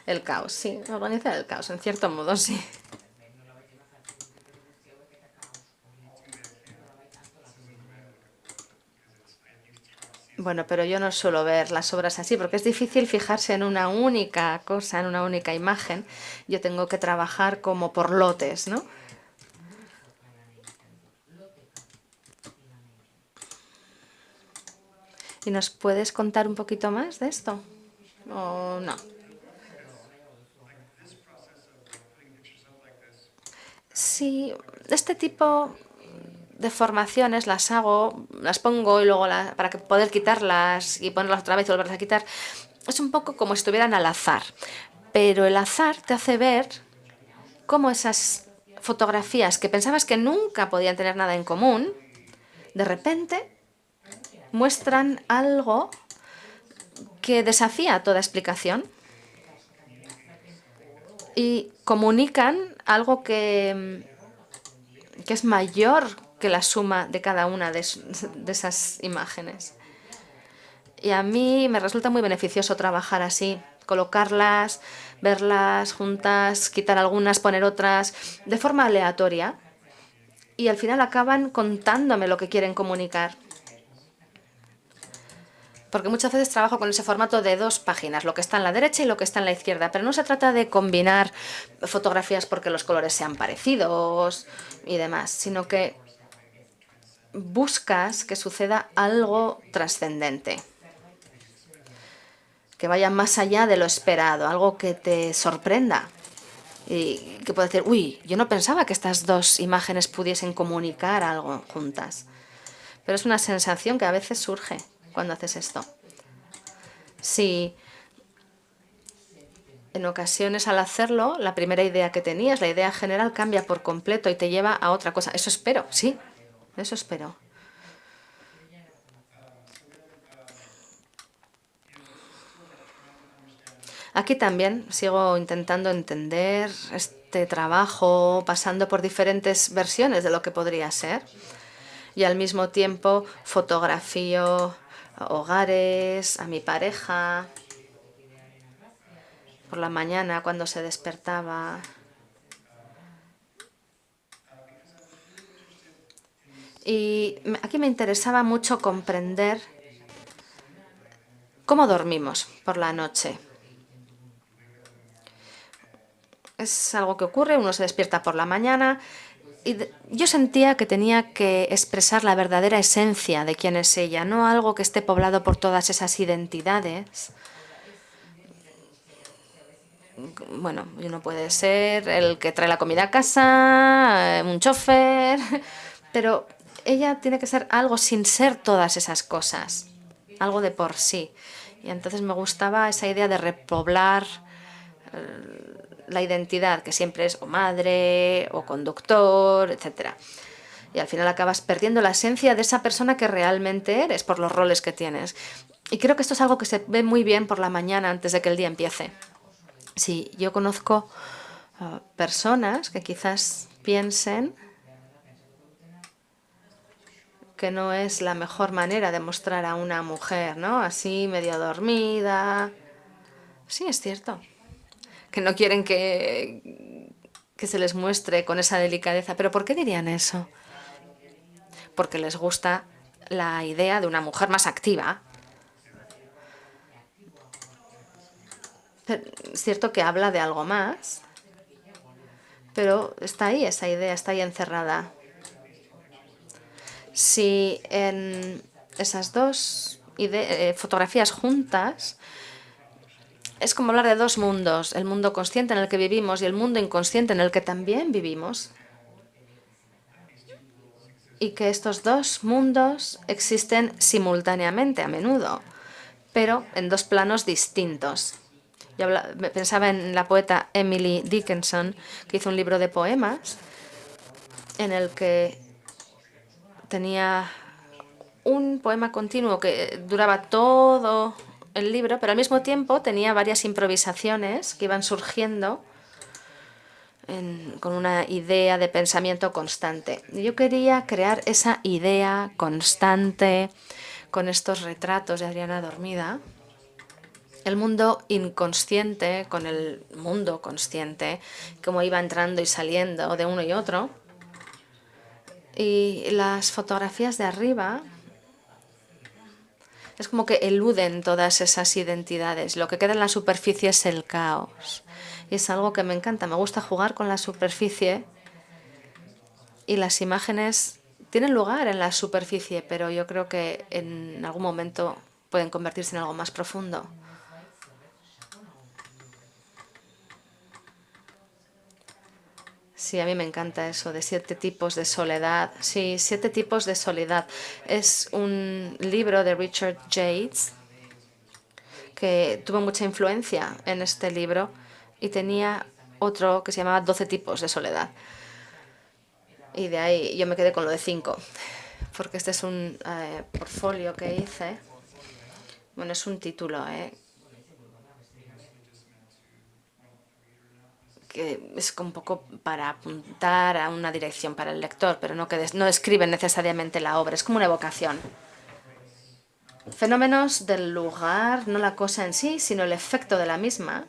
el caos. Sí, organizar el caos, en cierto modo, sí. Bueno, pero yo no suelo ver las obras así, porque es difícil fijarse en una única cosa, en una única imagen. Yo tengo que trabajar como por lotes, ¿no? ¿Y nos puedes contar un poquito más de esto? ¿O no? Sí, este tipo de formaciones las hago, las pongo y luego para que poder quitarlas y ponerlas otra vez y volverlas a quitar. Es un poco como si estuvieran al azar. Pero el azar te hace ver cómo esas fotografías que pensabas que nunca podían tener nada en común, de repente muestran algo que desafía toda explicación y comunican algo que es mayor que la suma de cada una de esas imágenes. Y a mí me resulta muy beneficioso trabajar así, colocarlas, verlas juntas, quitar algunas, poner otras, de forma aleatoria. Y al final acaban contándome lo que quieren comunicar. Porque muchas veces trabajo con ese formato de 2 páginas, lo que está en la derecha y lo que está en la izquierda. Pero no se trata de combinar fotografías porque los colores sean parecidos y demás, sino que buscas que suceda algo trascendente, que vaya más allá de lo esperado, algo que te sorprenda y que puedas decir, uy, yo no pensaba que estas 2 imágenes pudiesen comunicar algo juntas. Pero es una sensación que a veces surge cuando haces esto. Sí, en ocasiones al hacerlo, la primera idea que tenías, la idea general, cambia por completo y te lleva a otra cosa. Eso espero, sí, eso espero. Aquí también sigo intentando entender este trabajo, pasando por diferentes versiones de lo que podría ser. Y al mismo tiempo fotografío hogares, a mi pareja, por la mañana cuando se despertaba. Y aquí me interesaba mucho comprender cómo dormimos por la noche. Es algo que ocurre, uno se despierta por la mañana y yo sentía que tenía que expresar la verdadera esencia de quién es ella, no algo que esté poblado por todas esas identidades. Bueno, uno puede ser el que trae la comida a casa, un chofer, pero ella tiene que ser algo sin ser todas esas cosas, algo de por sí. Y entonces me gustaba esa idea de repoblar la identidad, que siempre es o madre, o conductor, etc. Y al final acabas perdiendo la esencia de esa persona que realmente eres por los roles que tienes. Y creo que esto es algo que se ve muy bien por la mañana antes de que el día empiece. Sí, yo conozco personas que quizás piensen que no es la mejor manera de mostrar a una mujer, ¿no? Así, medio dormida. Sí, es cierto. Que no quieren que se les muestre con esa delicadeza. ¿Pero por qué dirían eso? Porque les gusta la idea de una mujer más activa. Pero es cierto que habla de algo más, pero está ahí, esa idea está ahí encerrada. Si en esas dos fotografías juntas, es como hablar de dos mundos, el mundo consciente en el que vivimos y el mundo inconsciente en el que también vivimos. Y que estos dos mundos existen simultáneamente a menudo, pero en dos planos distintos. Yo pensaba en la poeta Emily Dickinson, que hizo un libro de poemas en el que tenía un poema continuo que duraba todo el libro, pero al mismo tiempo tenía varias improvisaciones que iban surgiendo con una idea de pensamiento constante. Yo quería crear esa idea constante con estos retratos de Adriana dormida. El mundo inconsciente con el mundo consciente, cómo iba entrando y saliendo de uno y otro. Y las fotografías de arriba es como que eluden todas esas identidades. Lo que queda en la superficie es el caos. Y es algo que me encanta. Me gusta jugar con la superficie y las imágenes tienen lugar en la superficie, pero yo creo que en algún momento pueden convertirse en algo más profundo. Sí, a mí me encanta eso de 7 tipos de soledad. Sí, 7 tipos de soledad. Es un libro de Richard Yates que tuvo mucha influencia en este libro y tenía otro que se llamaba 12 tipos de soledad. Y de ahí yo me quedé con lo de 5, porque este es un portfolio que hice. Bueno, es un título, que es un poco para apuntar a una dirección para el lector, pero no describen necesariamente la obra, es como una evocación. Fenómenos del lugar, no la cosa en sí, sino el efecto de la misma.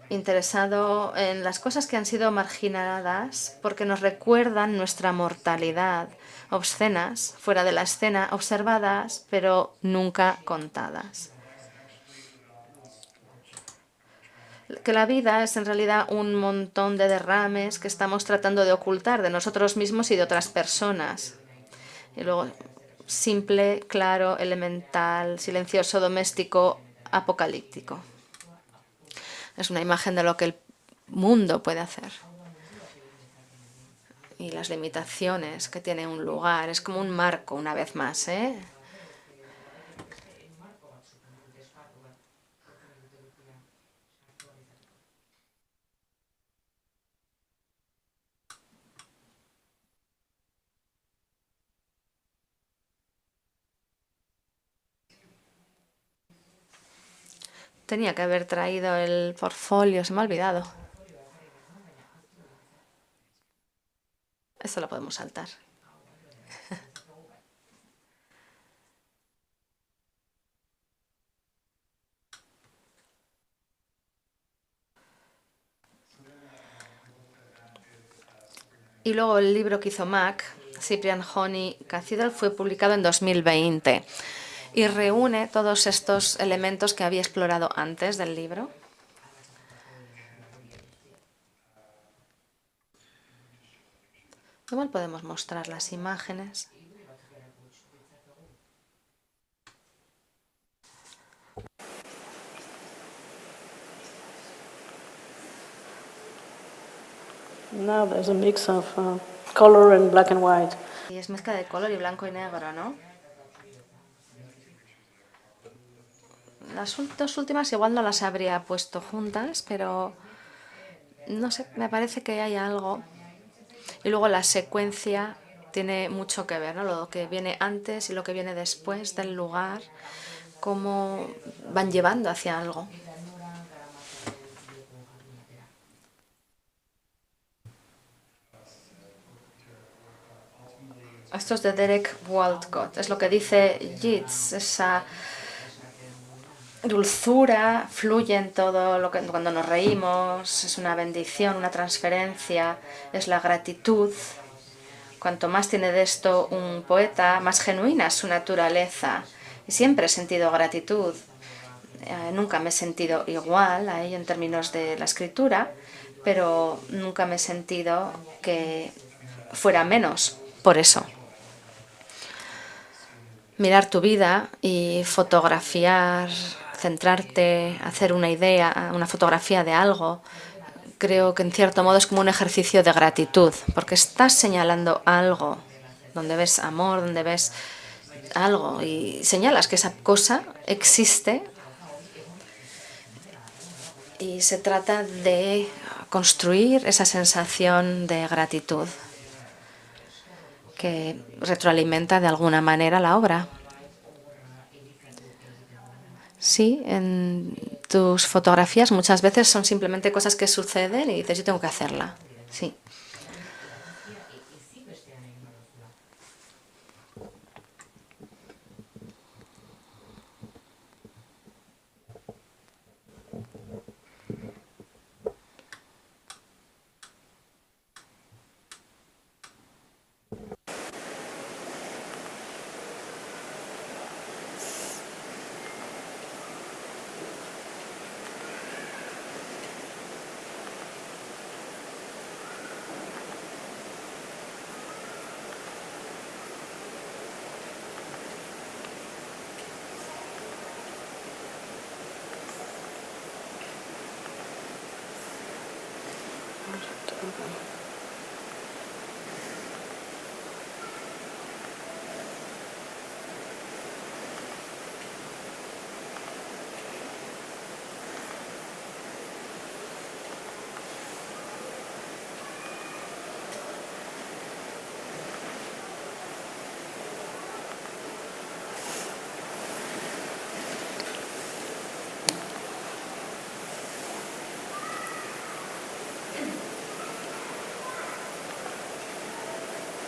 Interesado en las cosas que han sido marginadas porque nos recuerdan nuestra mortalidad, obscenas, fuera de la escena, observadas, pero nunca contadas. Que la vida es en realidad un montón de derrames que estamos tratando de ocultar de nosotros mismos y de otras personas. Y luego, simple, claro, elemental, silencioso, doméstico, apocalíptico. Es una imagen de lo que el mundo puede hacer. Y las limitaciones que tiene un lugar. Es como un marco, una vez más, Tenía que haber traído el portfolio, se me ha olvidado. Esto lo podemos saltar. Y luego el libro que hizo Mac, Cyprian Honey Cathedral, fue publicado en 2020 y reúne todos estos elementos que había explorado antes del libro. Igual podemos mostrar las imágenes. Now there's a mix of color and black and white. Y es mezcla de color y blanco y negro, ¿no? Las dos últimas igual no las habría puesto juntas, pero no sé, me parece que hay algo. Y luego la secuencia tiene mucho que ver, ¿no? Lo que viene antes y lo que viene después del lugar, cómo van llevando hacia algo. Esto es de Derek Walcott. Es lo que dice Yeats, esa dulzura fluye en todo lo que cuando nos reímos, es una bendición, una transferencia, es la gratitud. Cuanto más tiene de esto un poeta, más genuina es su naturaleza. Y siempre he sentido gratitud. Nunca me he sentido igual a ello en términos de la escritura, pero nunca me he sentido que fuera menos por eso. Mirar tu vida y fotografiar, centrarte, hacer una idea, una fotografía de algo, creo que en cierto modo es como un ejercicio de gratitud, porque estás señalando algo, donde ves amor, donde ves algo y señalas que esa cosa existe y se trata de construir esa sensación de gratitud que retroalimenta de alguna manera la obra. Sí, en tus fotografías muchas veces son simplemente cosas que suceden y dices, yo tengo que hacerla. Sí.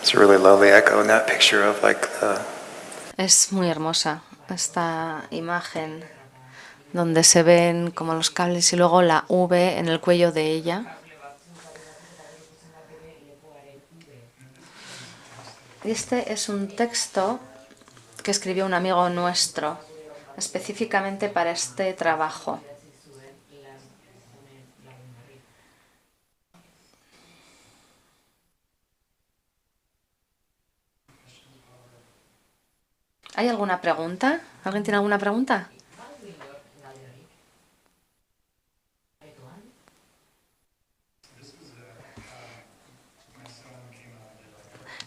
It's a really lovely echo in that picture of like the... Es muy hermosa esta imagen donde se ven como los cables y luego la V en el cuello de ella. Este es un texto que escribió un amigo nuestro específicamente para este trabajo. ¿Hay alguna pregunta? ¿Alguien tiene alguna pregunta?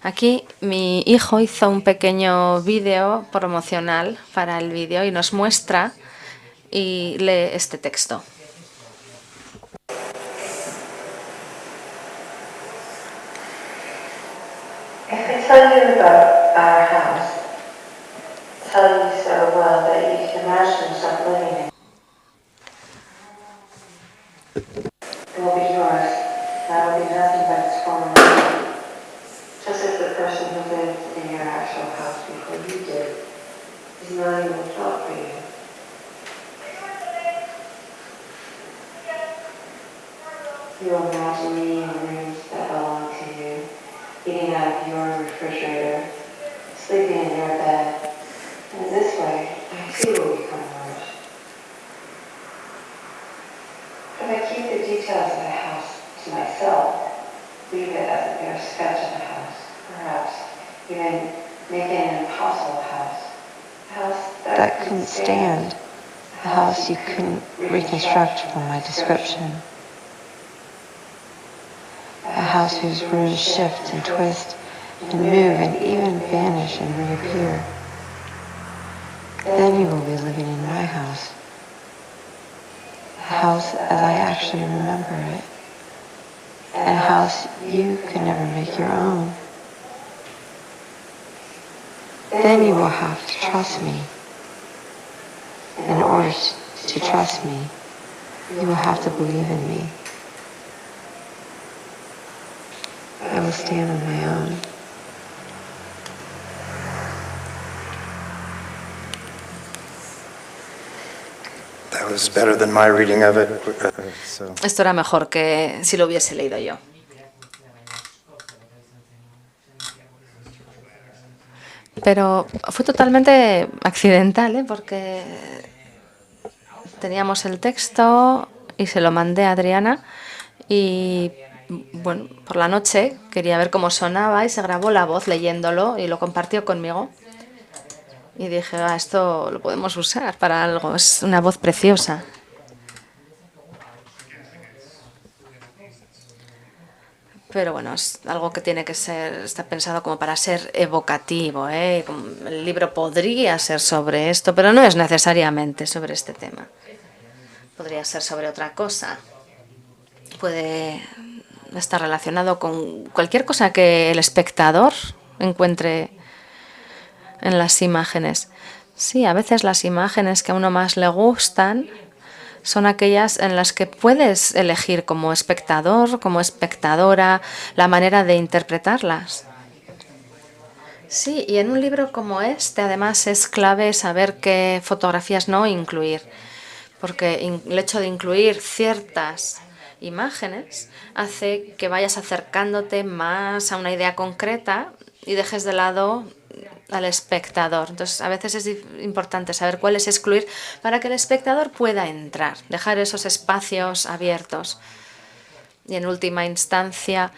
Aquí mi hijo hizo un pequeño vídeo promocional para el vídeo y nos muestra y lee este texto. If I tell you about our house, tell you so well that you can imagine yourself living in it. It will be yours. That will be nothing but its former memory. Just as the person who lived in your actual house before you did is not even felt for you. You imagine me in rooms that belong to you, eating out of your refrigerator, sleeping in your bed, and this way, I too will become yours. But I keep the details of the house to myself, leave it as a bare sketch of the house, perhaps even make it an impossible house. A house that couldn't stand, a house you couldn't reconstruct from my description. A house whose rooms shift and twist and move and even vanish and reappear. Then you will be living in my house, house as I actually remember it, and a house you could never make your own. Then you will have to trust me. In order to trust me, you will have to believe in me. I will stand on my own. That was better than my reading of it. So. Esto era mejor que si lo hubiese leído yo. Pero fue totalmente accidental, ¿eh? Porque teníamos el texto y se lo mandé a Adriana y bueno, por la noche quería ver cómo sonaba y se grabó la voz leyéndolo y lo compartió conmigo. Y dije, esto lo podemos usar para algo, es una voz preciosa. Pero bueno, es algo que tiene que ser, está pensado como para ser evocativo, ¿eh? El libro podría ser sobre esto, pero no es necesariamente sobre este tema. Podría ser sobre otra cosa. Puede estar relacionado con cualquier cosa que el espectador encuentre en las imágenes. Sí, a veces las imágenes que a uno más le gustan son aquellas en las que puedes elegir como espectador, como espectadora, la manera de interpretarlas. Sí, y en un libro como este, además, es clave saber qué fotografías no incluir, porque el hecho de incluir ciertas imágenes hace que vayas acercándote más a una idea concreta y dejes de lado al espectador. Entonces, a veces es importante saber cuáles excluir para que el espectador pueda entrar, dejar esos espacios abiertos. Y en última instancia,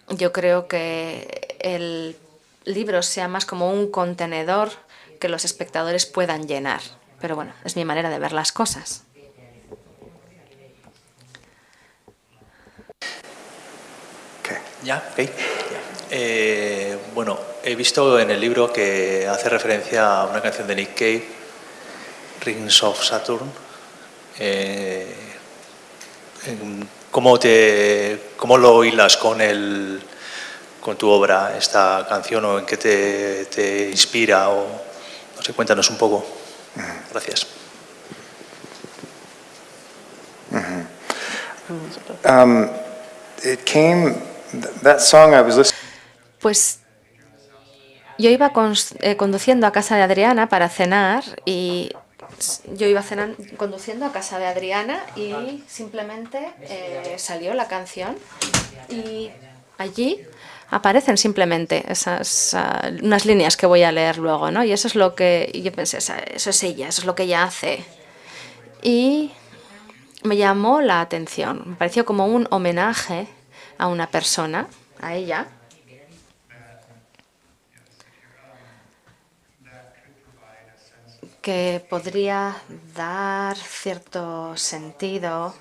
yo creo que el libro sea más como un contenedor que los espectadores puedan llenar. Pero bueno, es mi manera de ver las cosas. Ya, ok. Bueno, he visto en el libro que hace referencia a una canción de Nick Cave, Rings of Saturn. ¿Cómo lo hilas con tu obra esta canción, o en qué te inspira? O no sé, cuéntanos un poco. Gracias. It came, that song I was listening. Pues yo iba conduciendo a casa de Adriana para cenar y yo iba conduciendo a casa de Adriana y simplemente salió la canción y allí aparecen simplemente esas unas líneas que voy a leer luego, ¿no? Y eso es lo que yo pensé, eso es ella, eso es lo que ella hace. Y me llamó la atención, me pareció como un homenaje a una persona, a ella. Que podría dar cierto sentido.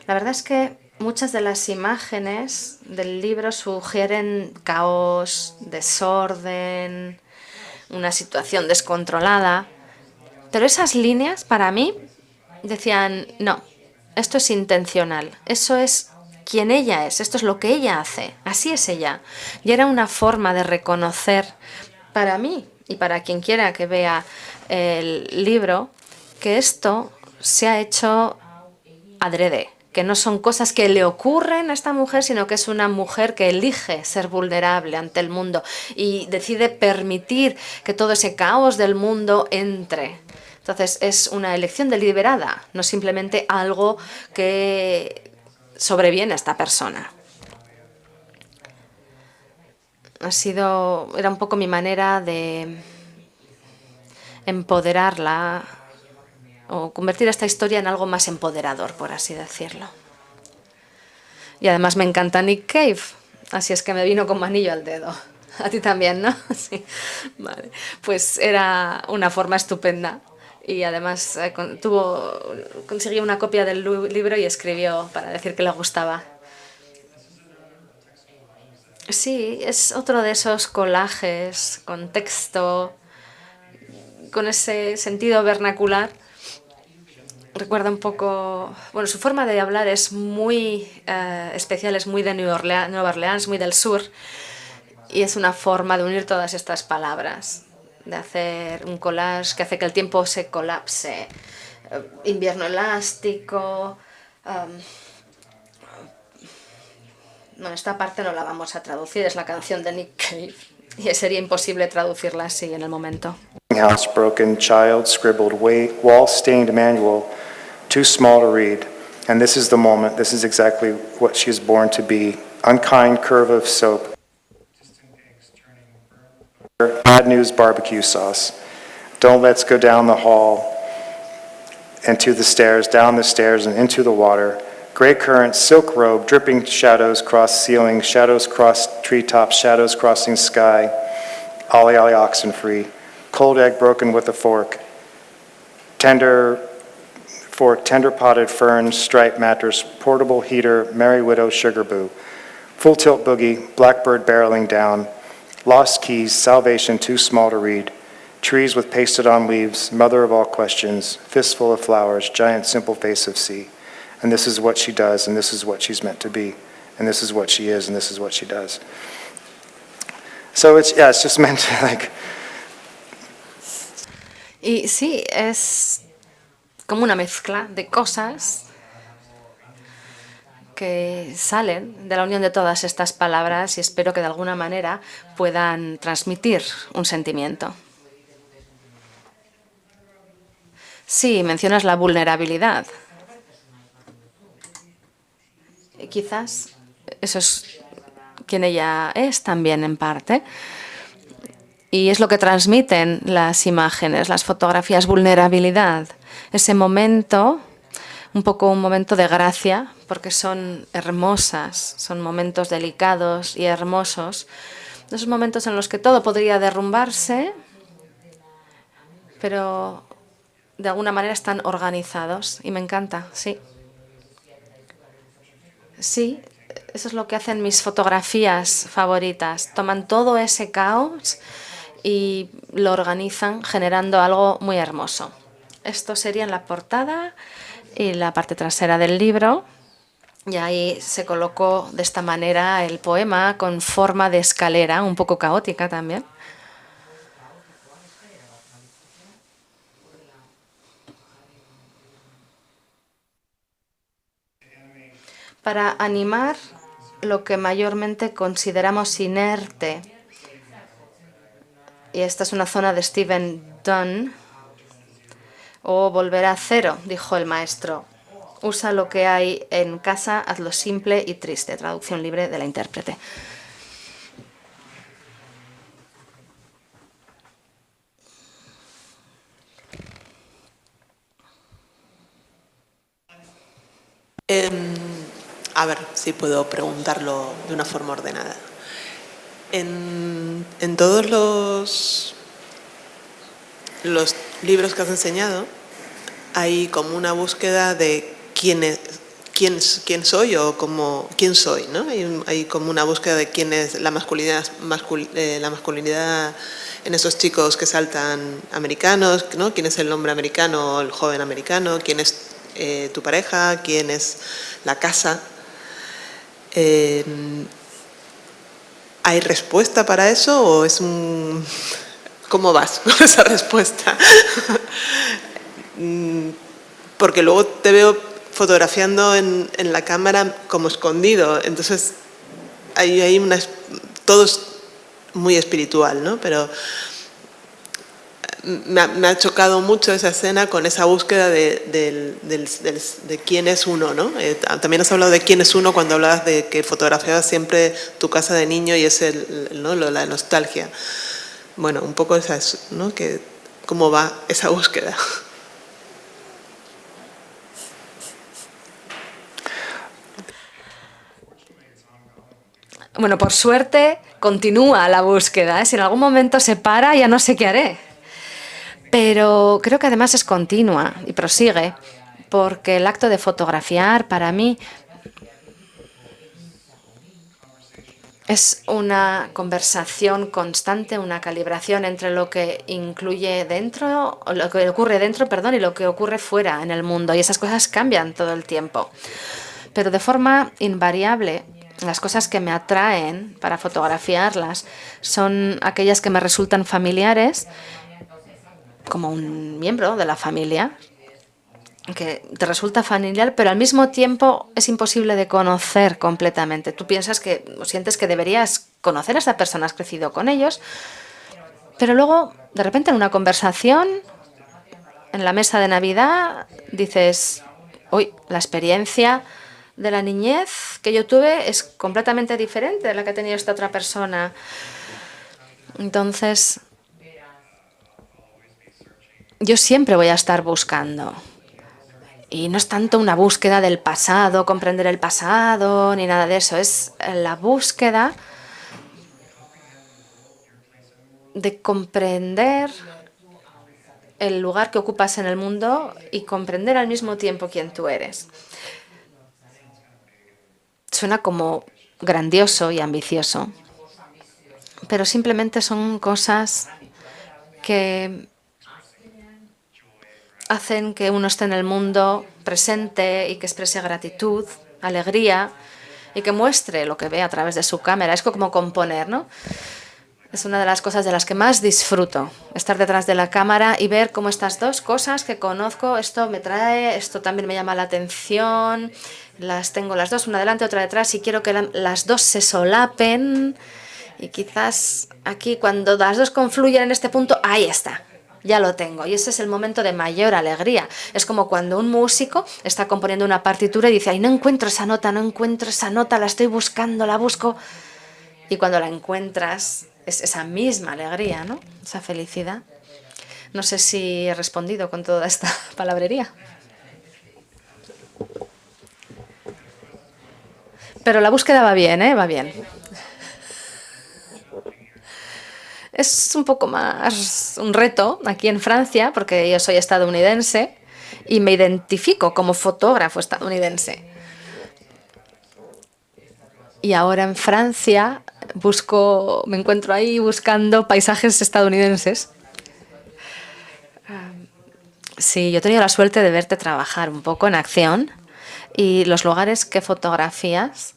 La verdad es que muchas de las imágenes del libro sugieren caos, desorden, una situación descontrolada. Pero esas líneas, para mí, decían, no, esto es intencional, eso es quien ella es, esto es lo que ella hace, así es ella. Y era una forma de reconocer para mí y para quien quiera que vea el libro, que esto se ha hecho adrede, que no son cosas que le ocurren a esta mujer, sino que es una mujer que elige ser vulnerable ante el mundo y decide permitir que todo ese caos del mundo entre. Entonces es una elección deliberada, no simplemente algo que sobreviene a esta persona. Era un poco mi manera de empoderarla o convertir esta historia en algo más empoderador, por así decirlo. Y además me encanta Nick Cave, así es que me vino como anillo al dedo. A ti también, ¿no? Sí. Vale. Pues era una forma estupenda. Y además consiguió una copia del libro y escribió para decir que le gustaba. Sí, es otro de esos collages con texto, con ese sentido vernacular recuerda un poco, bueno, su forma de hablar es muy especial, es muy de Nueva Orleans, muy del sur, y es una forma de unir todas estas palabras, de hacer un collage que hace que el tiempo se colapse. Invierno elástico. Bueno, esta parte no la vamos a traducir, es la canción de Nick Cave, y sería imposible traducirla así en el momento. Housebroken child scribbled wall-stained manual, too small to read. And this is the moment, this is exactly what she is born to be. Unkind curve of soap. Bad news barbecue sauce. Don't let's go down the hall and to the stairs, down the stairs and into the water. Gray current, silk robe, dripping shadows cross ceiling, shadows cross treetops, shadows crossing sky. Ollie ollie oxen free. Cold egg broken with a fork. Tender potted ferns, striped mattress, portable heater, Merry Widow sugar boo. Full tilt boogie, blackbird barreling down. Lost keys, salvation too small to read. Trees with pasted on leaves, mother of all questions, fistful of flowers, giant simple face of sea. And this is what she does, and this is what she's meant to be. And this is what she is, and this is what she does. So it's just meant to like... Y sí, es como una mezcla de cosas que salen de la unión de todas estas palabras y espero que de alguna manera puedan transmitir un sentimiento. Sí, mencionas la vulnerabilidad. Y quizás eso es quien ella es también en parte. Y es lo que transmiten las imágenes, las fotografías, vulnerabilidad. Ese momento, un poco un momento de gracia, porque son hermosas, son momentos delicados y hermosos. Esos momentos en los que todo podría derrumbarse, pero de alguna manera están organizados y me encanta, sí. Sí, eso es lo que hacen mis fotografías favoritas. Toman todo ese caos y lo organizan generando algo muy hermoso. Esto sería en la portada y la parte trasera del libro. Y ahí se colocó de esta manera el poema con forma de escalera, un poco caótica también. Para animar lo que mayormente consideramos inerte. Y esta es una zona de Stephen Dunn. O volver a cero, dijo el maestro. Usa lo que hay en casa, hazlo simple y triste. Traducción libre de la intérprete. A ver si puedo preguntarlo de una forma ordenada. En todos los libros que has enseñado hay como una búsqueda de quién soy o quién soy, ¿no? Hay como una búsqueda de quién es la masculinidad en esos chicos que saltan americanos, ¿no? Quién es el hombre americano o el joven americano, quién es tu pareja, quién es la casa. ¿Hay respuesta para eso o es un... ¿Cómo vas con esa respuesta? Porque luego te veo fotografiando en la cámara como escondido, entonces hay todo es muy espiritual, ¿no? Pero me ha chocado mucho esa escena con esa búsqueda de quién es uno, ¿no? También has hablado de quién es uno cuando hablabas de que fotografiabas siempre tu casa de niño y es ¿no? la nostalgia. Bueno, un poco esa es, ¿no? ¿Cómo va esa búsqueda? Bueno, por suerte continúa la búsqueda, ¿eh? Si en algún momento se para, ya no sé qué haré. Pero creo que además es continua y prosigue, porque el acto de fotografiar para mí Es una conversación constante, una calibración entre lo que incluye dentro, o lo que ocurre dentro, perdón, y lo que ocurre fuera en el mundo. Y esas cosas cambian todo el tiempo. Pero de forma invariable, las cosas que me atraen para fotografiarlas son aquellas que me resultan familiares, como un miembro de la familia, que te resulta familiar, pero al mismo tiempo es imposible de conocer completamente. Tú piensas que, o sientes que deberías conocer a esa persona, has crecido con ellos, pero luego, de repente, en una conversación, en la mesa de Navidad, dices, uy, la experiencia de la niñez que yo tuve es completamente diferente de la que ha tenido esta otra persona. Entonces, yo siempre voy a estar buscando. Y no es tanto una búsqueda del pasado, comprender el pasado, ni nada de eso. Es la búsqueda de comprender el lugar que ocupas en el mundo y comprender al mismo tiempo quién tú eres. Suena como grandioso y ambicioso, pero simplemente son cosas que hacen que uno esté en el mundo presente y que exprese gratitud, alegría y que muestre lo que ve a través de su cámara. Es como componer, ¿no? Es una de las cosas de las que más disfruto, estar detrás de la cámara y ver cómo estas dos cosas que conozco, esto me trae, esto también me llama la atención, las tengo las dos, una delante, otra detrás, y quiero que las dos se solapen. Y quizás aquí, cuando las dos confluyen en este punto, ahí está. Ya lo tengo, y ese es el momento de mayor alegría. Es como cuando un músico está componiendo una partitura y dice, ay, no encuentro esa nota, la estoy buscando, la busco. Y cuando la encuentras, es esa misma alegría, ¿no? Esa felicidad. No sé si he respondido con toda esta palabrería. Pero la búsqueda va bien, ¿eh? Va bien. Es un poco más un reto aquí en Francia, porque yo soy estadounidense y me identifico como fotógrafo estadounidense. Y ahora en Francia me encuentro ahí buscando paisajes estadounidenses. Sí, yo he tenido la suerte de verte trabajar un poco en acción y los lugares que fotografías,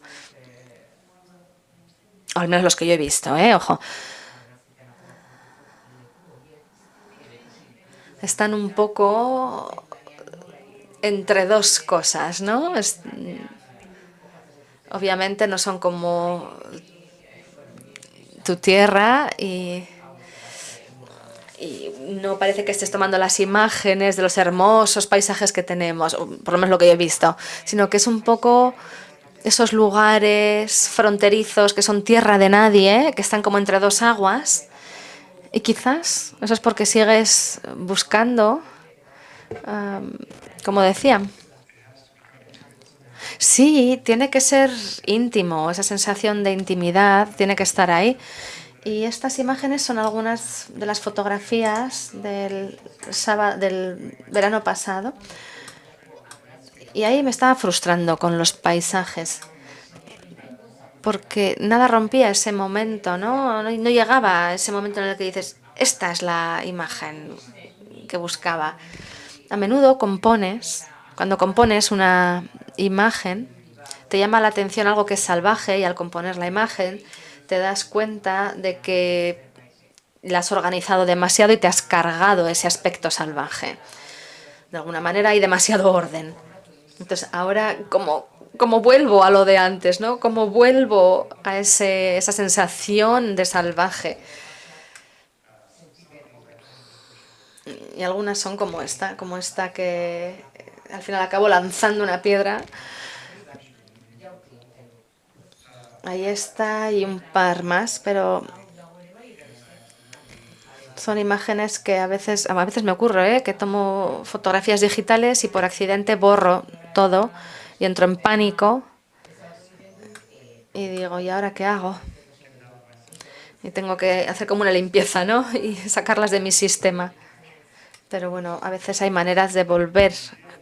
o al menos los que yo he visto, ojo, están un poco entre dos cosas, ¿no? Obviamente no son como tu tierra y no parece que estés tomando las imágenes de los hermosos paisajes que tenemos, o por lo menos lo que yo he visto, sino que es un poco esos lugares fronterizos que son tierra de nadie, que están como entre dos aguas. Y quizás eso es porque sigues buscando, como decía. Sí, tiene que ser íntimo, esa sensación de intimidad tiene que estar ahí. Y estas imágenes son algunas de las fotografías del verano pasado. Y ahí me estaba frustrando con los paisajes, porque nada rompía ese momento, ¿no? No llegaba a ese momento en el que dices, esta es la imagen que buscaba. A menudo cuando compones una imagen, te llama la atención algo que es salvaje y al componer la imagen te das cuenta de que la has organizado demasiado y te has cargado ese aspecto salvaje. De alguna manera hay demasiado orden. Entonces ahora como vuelvo a lo de antes, ¿no? Como vuelvo a esa sensación de salvaje. Y algunas son como esta que al final acabo lanzando una piedra. Ahí está y un par más, pero son imágenes que a veces me ocurre, que tomo fotografías digitales y por accidente borro todo y entro en pánico y digo, ¿y ahora qué hago? Y tengo que hacer como una limpieza, ¿no? Y sacarlas de mi sistema. Pero bueno, a veces hay maneras de volver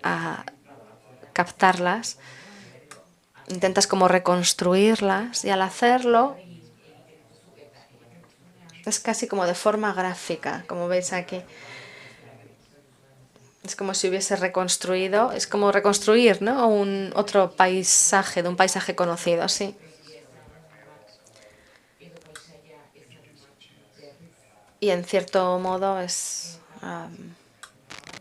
a captarlas. Intentas como reconstruirlas y al hacerlo Es casi como de forma gráfica, como veis aquí. Es como si hubiese reconstruido, es como reconstruir, ¿no? Otro paisaje, de un paisaje conocido, sí. Y en cierto modo es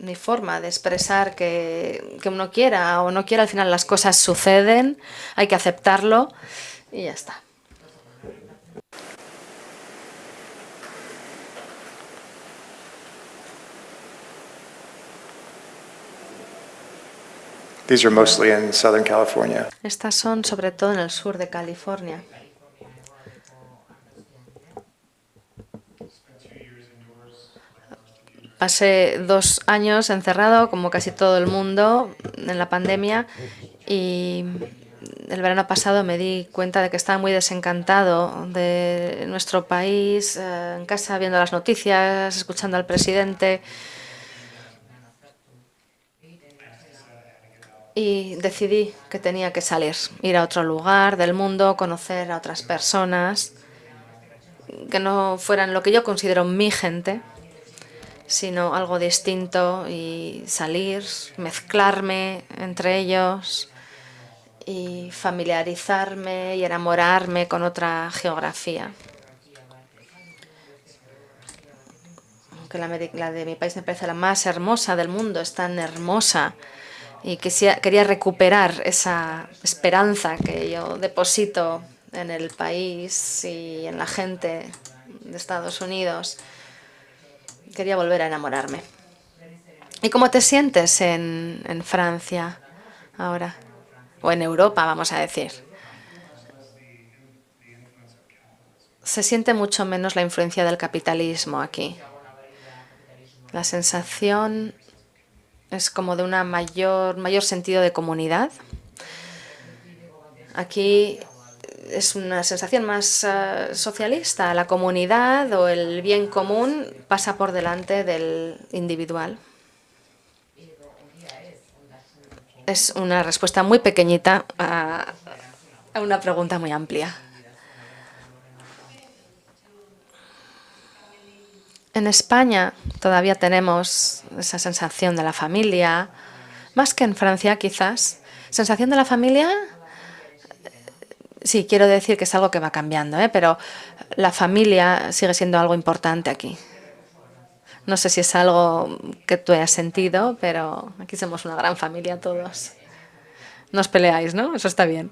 mi forma de expresar que uno quiera o no quiera, al final las cosas suceden, hay que aceptarlo y ya está. These are mostly in Southern California. Estas son sobre todo en el sur de California. Pasé 2 años encerrado, como casi todo el mundo, en la pandemia, y el verano pasado me di cuenta de que estaba muy desencantado de nuestro país, en casa viendo las noticias, escuchando al presidente. Y decidí que tenía que salir, ir a otro lugar del mundo, conocer a otras personas, que no fueran lo que yo considero mi gente, sino algo distinto, y salir, mezclarme entre ellos y familiarizarme y enamorarme con otra geografía. Aunque la de mi país me parece la más hermosa del mundo, es tan hermosa, y quería recuperar esa esperanza que yo deposito en el país y en la gente de Estados Unidos. Quería volver a enamorarme. ¿Y cómo te sientes en Francia ahora? O en Europa, vamos a decir. Se siente mucho menos la influencia del capitalismo aquí. La sensación es como de un mayor sentido de comunidad. Aquí es una sensación más socialista. La comunidad o el bien común pasa por delante del individual. Es una respuesta muy pequeñita a una pregunta muy amplia. En España todavía tenemos esa sensación de la familia, más que en Francia quizás. Sensación de la familia, sí, quiero decir que es algo que va cambiando, pero la familia sigue siendo algo importante aquí. No sé si es algo que tú hayas sentido, pero aquí somos una gran familia todos. No os peleáis, ¿no? Eso está bien.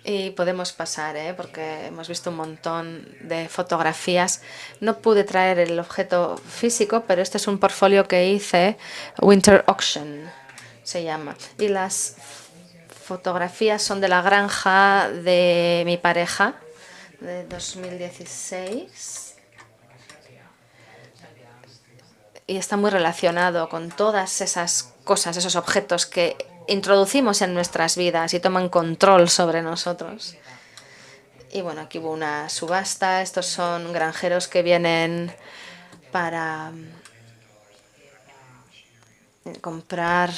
Y podemos pasar, porque hemos visto un montón de fotografías. No pude traer el objeto físico, pero este es un portfolio que hice, Winter Auction se llama. Y las fotografías son de la granja de mi pareja, de 2016. Y está muy relacionado con todas esas cosas, esos objetos que introducimos en nuestras vidas y toman control sobre nosotros. Y bueno, aquí hubo una subasta. Estos son granjeros que vienen para comprar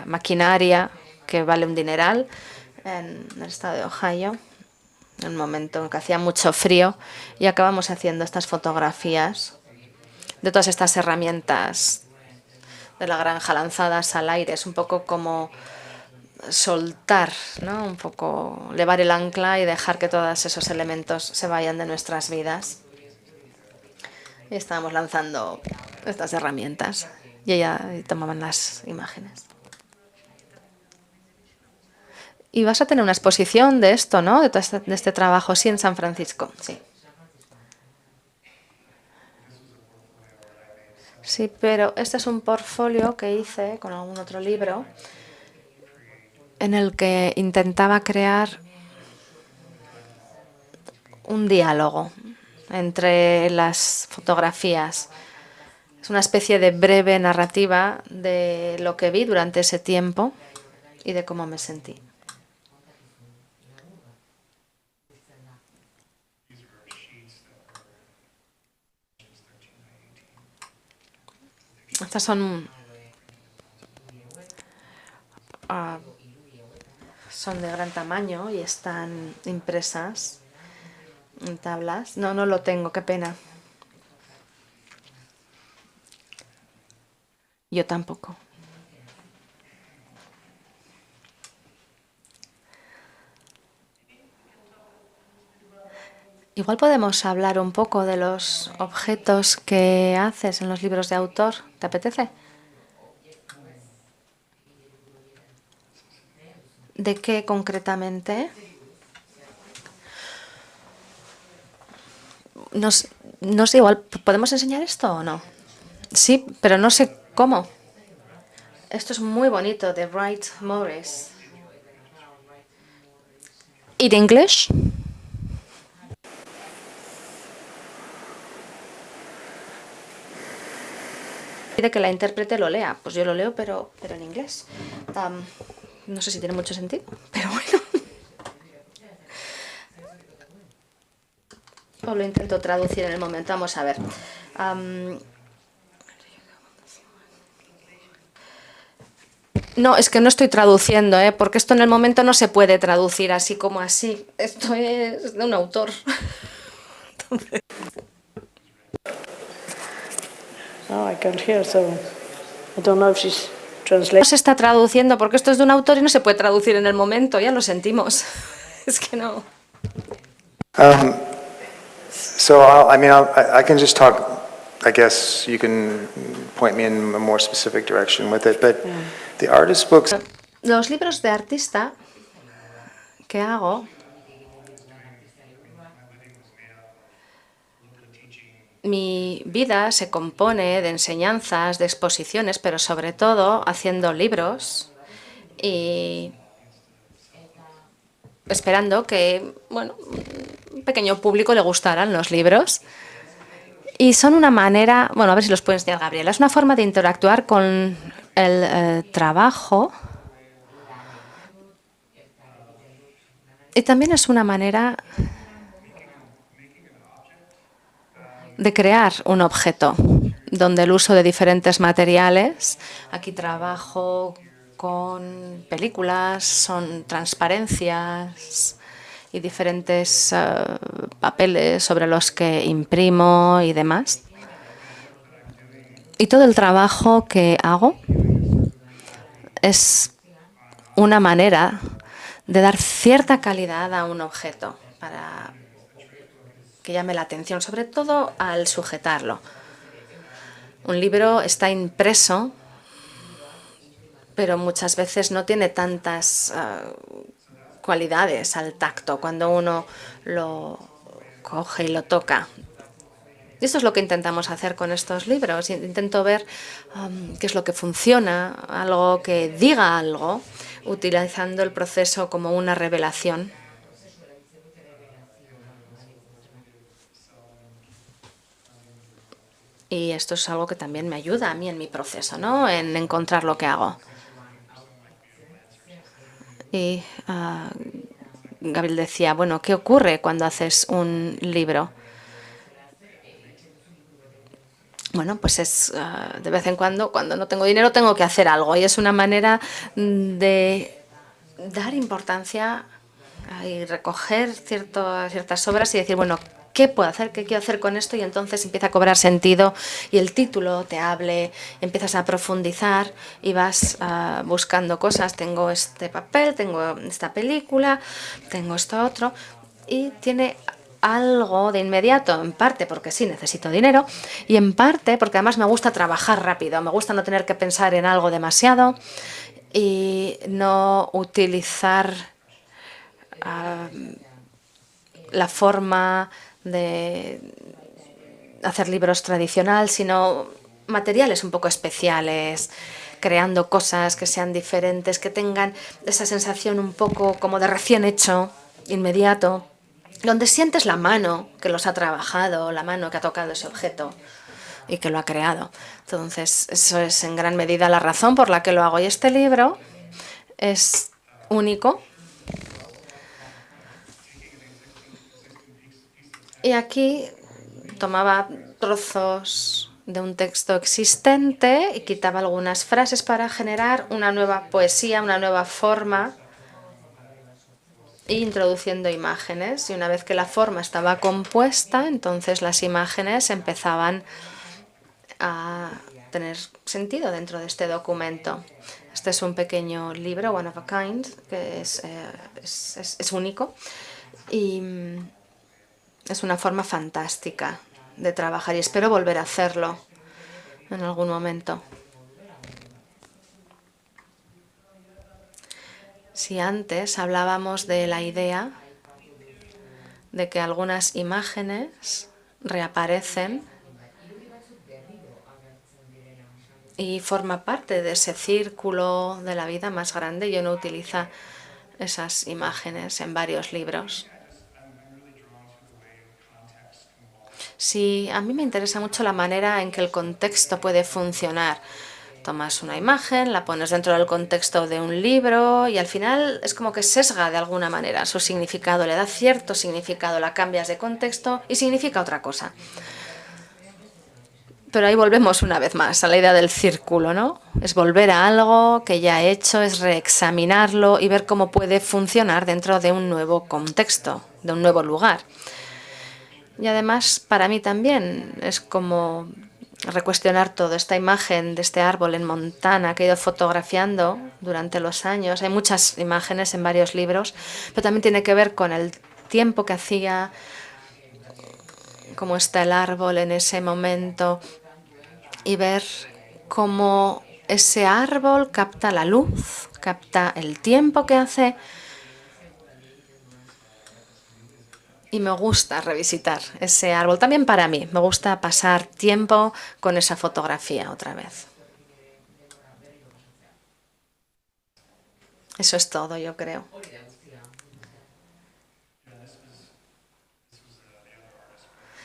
maquinaria que vale un dineral en el estado de Ohio, en un momento en que hacía mucho frío, y acabamos haciendo estas fotografías de todas estas herramientas de la granja lanzadas al aire. Es un poco como soltar, ¿no? Un poco levar el ancla y dejar que todos esos elementos se vayan de nuestras vidas. Y estábamos lanzando estas herramientas y ella tomaban las imágenes. Y vas a tener una exposición de esto, ¿no? De este trabajo, sí, en San Francisco, sí. Sí, pero este es un portfolio que hice con algún otro libro en el que intentaba crear un diálogo entre las fotografías. Es una especie de breve narrativa de lo que vi durante ese tiempo y de cómo me sentí. Estas son son de gran tamaño y están impresas en tablas. No, no lo tengo, qué pena. Yo tampoco. Igual podemos hablar un poco de los objetos que haces en los libros de autor. ¿Te apetece? ¿De qué concretamente? No sé, igual, ¿podemos enseñar esto o no? Sí, pero no sé cómo. Esto es muy bonito, de Wright Morris. ¿In English? Pide que la intérprete lo lea. Pues yo lo leo, pero en inglés. No sé si tiene mucho sentido, pero bueno. O lo intento traducir en el momento. Vamos a ver. No, es que no estoy traduciendo, porque esto en el momento no se puede traducir así como así. Esto es de un autor. Entonces... No, I can't hear, so I don't know if she's No translating. se está traduciendo porque esto es de un autor y no se puede traducir en el momento, ya lo sentimos. Es que no. So, I can just talk, I guess you can point me in a more specific direction with it, but the artist books, Los libros de artista que hago, mi vida se compone de enseñanzas, de exposiciones, pero sobre todo haciendo libros y esperando que, bueno, un pequeño público le gustaran los libros. Y son una manera, bueno, a ver si los puede enseñar Gabriela, es una forma de interactuar con el trabajo y también es una manera de crear un objeto donde el uso de diferentes materiales, aquí trabajo con películas, son transparencias y diferentes papeles sobre los que imprimo y demás. Y todo el trabajo que hago es una manera de dar cierta calidad a un objeto para que llame la atención, sobre todo al sujetarlo. Un libro está impreso, pero muchas veces no tiene tantas cualidades al tacto cuando uno lo coge y lo toca. Y esto es lo que intentamos hacer con estos libros. Intento ver qué es lo que funciona, algo que diga algo, utilizando el proceso como una revelación. Y esto es algo que también me ayuda a mí en mi proceso, ¿no? En encontrar lo que hago. Y Gabriel decía, bueno, ¿qué ocurre cuando haces un libro? Bueno, pues es de vez en cuando no tengo dinero, tengo que hacer algo. Y es una manera de dar importancia y recoger ciertas obras y decir, bueno, ¿qué puedo hacer? ¿Qué quiero hacer con esto? Y entonces empieza a cobrar sentido y el título te hable, empiezas a profundizar y vas buscando cosas. Tengo este papel, tengo esta película, tengo esto otro. Y tiene algo de inmediato, en parte porque sí, necesito dinero, y en parte porque además me gusta trabajar rápido, me gusta no tener que pensar en algo demasiado y no utilizar la forma de hacer libros tradicional, sino materiales un poco especiales, creando cosas que sean diferentes, que tengan esa sensación un poco como de recién hecho, inmediato, donde sientes la mano que los ha trabajado, la mano que ha tocado ese objeto y que lo ha creado. Entonces, eso es en gran medida la razón por la que lo hago. Y este libro es único. Y aquí tomaba trozos de un texto existente y quitaba algunas frases para generar una nueva poesía, una nueva forma e introduciendo imágenes. Y una vez que la forma estaba compuesta, entonces las imágenes empezaban a tener sentido dentro de este documento. Este es un pequeño libro, One of a Kind, que es único y es una forma fantástica de trabajar y espero volver a hacerlo en algún momento. Si antes hablábamos de la idea de que algunas imágenes reaparecen y forma parte de ese círculo de la vida más grande, y uno utiliza esas imágenes en varios libros. Sí, a mí me interesa mucho la manera en que el contexto puede funcionar. Tomas una imagen, la pones dentro del contexto de un libro y al final es como que sesga de alguna manera su significado, le da cierto significado, la cambias de contexto y significa otra cosa. Pero ahí volvemos una vez más a la idea del círculo, ¿no? Es volver a algo que ya he hecho, es reexaminarlo y ver cómo puede funcionar dentro de un nuevo contexto, de un nuevo lugar. Y además, para mí también es como recuestionar todo. Esta imagen de este árbol en Montana que he ido fotografiando durante los años. Hay muchas imágenes en varios libros, pero también tiene que ver con el tiempo que hacía, cómo está el árbol en ese momento y ver cómo ese árbol capta la luz, capta el tiempo que hace. Y me gusta revisitar ese árbol. También para mí, me gusta pasar tiempo con esa fotografía otra vez. Eso es todo, yo creo.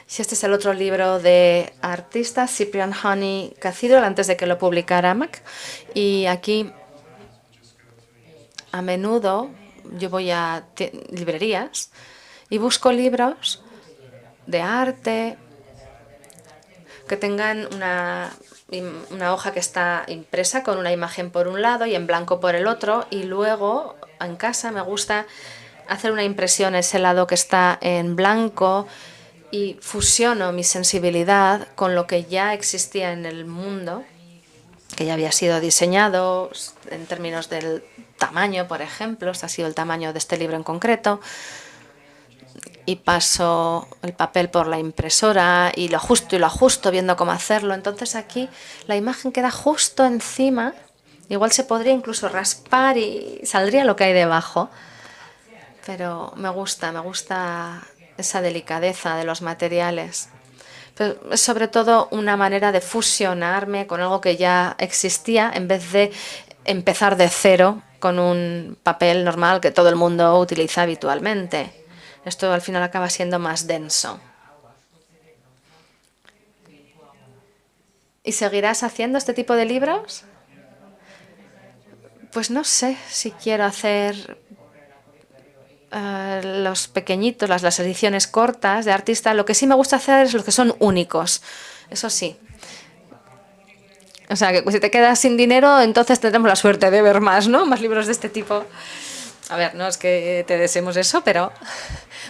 Si este es el otro libro de artista, Cyprian Honey Cathedral, antes de que lo publicara Mac. Y aquí, a menudo, yo voy a librerías y busco libros de arte que tengan una hoja que está impresa con una imagen por un lado y en blanco por el otro, y luego en casa me gusta hacer una impresión ese lado que está en blanco y fusiono mi sensibilidad con lo que ya existía en el mundo, que ya había sido diseñado en términos del tamaño, por ejemplo. Este ha sido el tamaño de este libro en concreto. Y paso el papel por la impresora y lo ajusto viendo cómo hacerlo. Entonces aquí la imagen queda justo encima. Igual se podría incluso raspar y saldría lo que hay debajo. Pero me gusta esa delicadeza de los materiales. Pero es sobre todo una manera de fusionarme con algo que ya existía en vez de empezar de cero con un papel normal que todo el mundo utiliza habitualmente. Esto al final acaba siendo más denso. ¿Y seguirás haciendo este tipo de libros? Pues no sé si quiero hacer los pequeñitos, las ediciones cortas de artista. Lo que sí me gusta hacer es los que son únicos. Eso sí. O sea, que si te quedas sin dinero, entonces tendremos la suerte de ver más, ¿no? Más libros de este tipo. A ver, no es que te deseemos eso, pero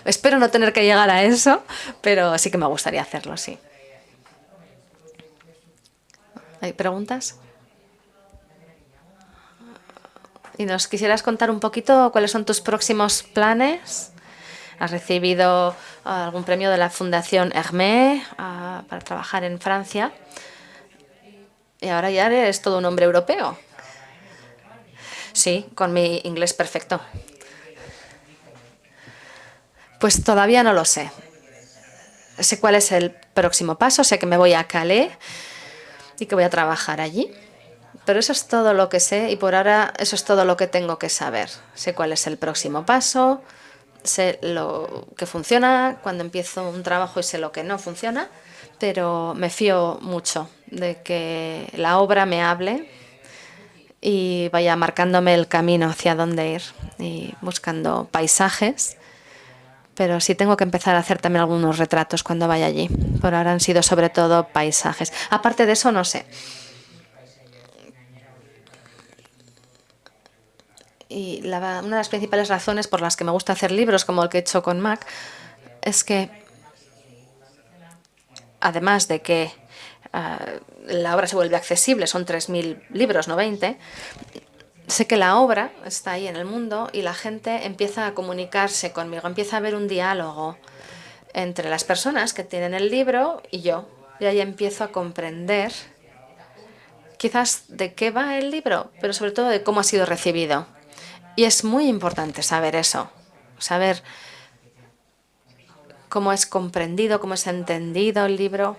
espero no tener que llegar a eso, pero sí que me gustaría hacerlo, sí. ¿Hay preguntas? ¿Y nos quisieras contar un poquito cuáles son tus próximos planes? ¿Has recibido algún premio de la Fundación Hermès para trabajar en Francia? Y ahora ya eres todo un hombre europeo. Sí, con mi inglés perfecto. Pues todavía no lo sé. Sé cuál es el próximo paso, sé que me voy a Calais y que voy a trabajar allí. Pero eso es todo lo que sé y por ahora eso es todo lo que tengo que saber. Sé cuál es el próximo paso, sé lo que funciona cuando empiezo un trabajo y sé lo que no funciona, pero me fío mucho de que la obra me hable y vaya marcándome el camino hacia dónde ir y buscando paisajes. Pero sí tengo que empezar a hacer también algunos retratos cuando vaya allí. Por ahora han sido sobre todo paisajes. Aparte de eso, no sé. Y una de las principales razones por las que me gusta hacer libros como el que he hecho con Mac es que, además de que la obra se vuelve accesible, son 3.000 libros, no 20, sé que la obra está ahí en el mundo y la gente empieza a comunicarse conmigo, empieza a haber un diálogo entre las personas que tienen el libro y yo. Y ahí empiezo a comprender quizás de qué va el libro, pero sobre todo de cómo ha sido recibido. Y es muy importante saber eso, saber cómo es comprendido, cómo es entendido el libro.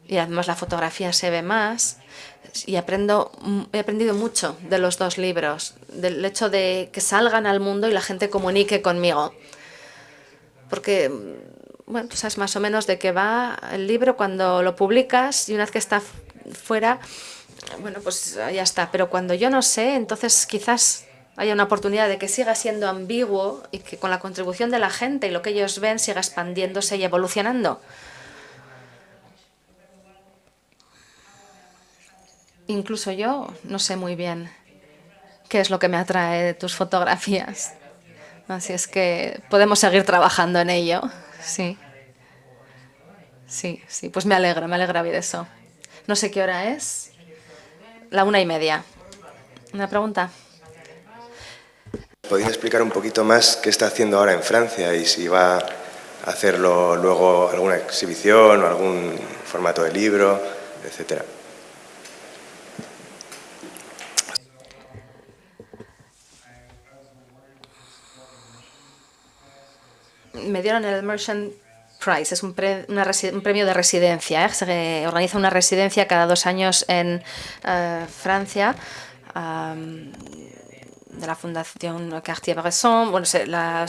Y además la fotografía se ve más. Y he aprendido mucho de los dos libros, del hecho de que salgan al mundo y la gente comunique conmigo. Porque, bueno, tú sabes más o menos de qué va el libro cuando lo publicas y una vez que está fuera, bueno, pues ya está. Pero cuando yo no sé, entonces quizás haya una oportunidad de que siga siendo ambiguo y que con la contribución de la gente y lo que ellos ven siga expandiéndose y evolucionando. Incluso yo no sé muy bien qué es lo que me atrae de tus fotografías. Así es que podemos seguir trabajando en ello. Sí. Sí, sí. Pues me alegra oír eso. No sé qué hora es. 1:30. ¿Una pregunta? ¿Podría explicar un poquito más qué está haciendo ahora en Francia y si va a hacerlo luego alguna exhibición o algún formato de libro, etcétera? Me dieron el Merchant Prize, es un premio de residencia. Se organiza una residencia cada 2 años en Francia, de la Fundación Cartier-Bresson. Bueno, la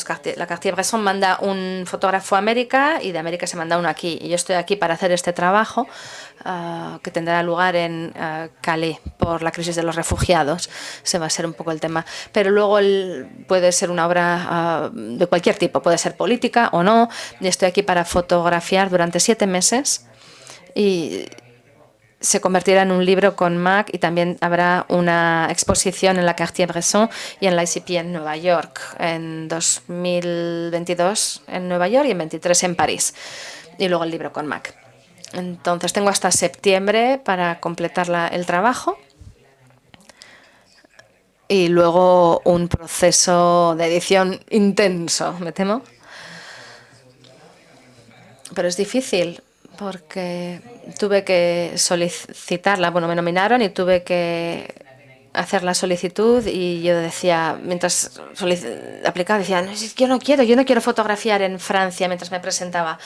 Cartier-Bresson manda un fotógrafo a América y de América se manda uno aquí. Y yo estoy aquí para hacer este trabajo que tendrá lugar en Calais por la crisis de los refugiados. Se va a ser un poco el tema. Pero luego puede ser una obra de cualquier tipo, puede ser política o no. Y estoy aquí para fotografiar durante 7 meses y se convertirá en un libro con Mac y también habrá una exposición en la Cartier-Bresson y en la ICP en Nueva York en 2022 en Nueva York y en 2023 en París. Y luego el libro con Mac. Entonces tengo hasta septiembre para completar el trabajo y luego un proceso de edición intenso, me temo. Pero es difícil porque tuve que solicitarla. Bueno, me nominaron y tuve que hacer la solicitud y yo decía, mientras aplicaba, decía, no, yo no quiero fotografiar en Francia mientras me presentaba.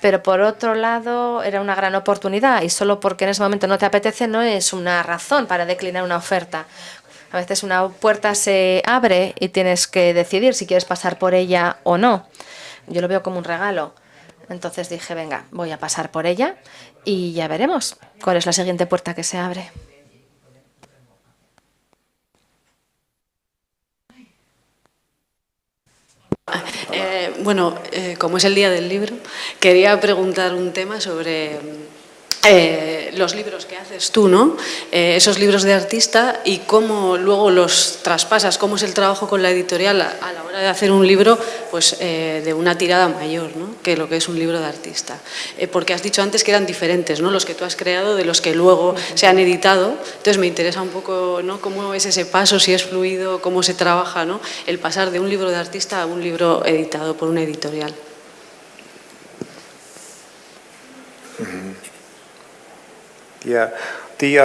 Pero por otro lado era una gran oportunidad y solo porque en ese momento no te apetece no es una razón para declinar una oferta. A veces una puerta se abre y tienes que decidir si quieres pasar por ella o no. Yo lo veo como un regalo. Entonces dije, venga, voy a pasar por ella y ya veremos cuál es la siguiente puerta que se abre. Como es el día del libro, quería preguntar un tema sobre los libros que haces tú, ¿no? Esos libros de artista y cómo luego los traspasas, cómo es el trabajo con la editorial a la hora de hacer un libro pues, de una tirada mayor, ¿no? Que lo que es un libro de artista. Porque has dicho antes que eran diferentes, ¿no? Los que tú has creado de los que luego se han editado. Entonces me interesa un poco, ¿no? Cómo es ese paso, si es fluido, cómo se trabaja, ¿no? El pasar de un libro de artista a un libro editado por una editorial. Yeah, the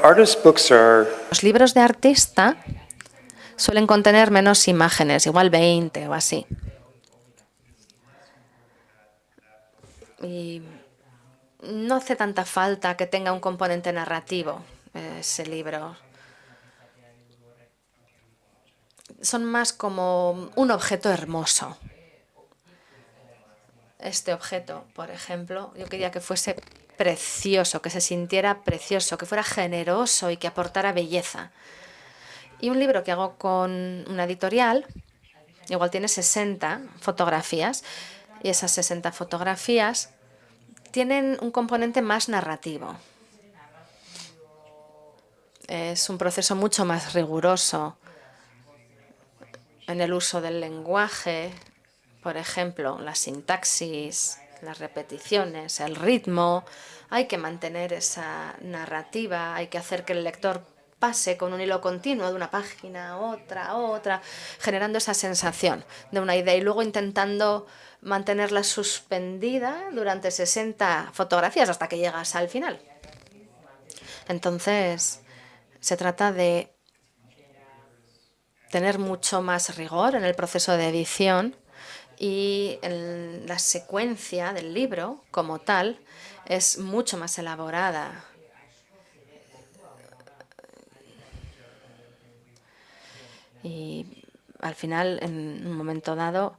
artist books are. Los libros de artista suelen contener menos imágenes, igual 20 o así. Y no hace tanta falta que tenga un componente narrativo ese libro. Son más como un objeto hermoso. Este objeto, por ejemplo, yo quería que fuese precioso, que se sintiera precioso, que fuera generoso y que aportara belleza. Y un libro que hago con una editorial, igual tiene 60 fotografías, y esas 60 fotografías tienen un componente más narrativo. Es un proceso mucho más riguroso. en el uso del lenguaje, por ejemplo, la sintaxis, las repeticiones, el ritmo. Hay que mantener esa narrativa, hay que hacer que el lector pase con un hilo continuo de una página a otra, generando esa sensación de una idea y luego intentando mantenerla suspendida durante 60 fotografías hasta que llegas al final. Entonces, se trata de tener mucho más rigor en el proceso de edición y la secuencia del libro como tal es mucho más elaborada. Y al final, en un momento dado,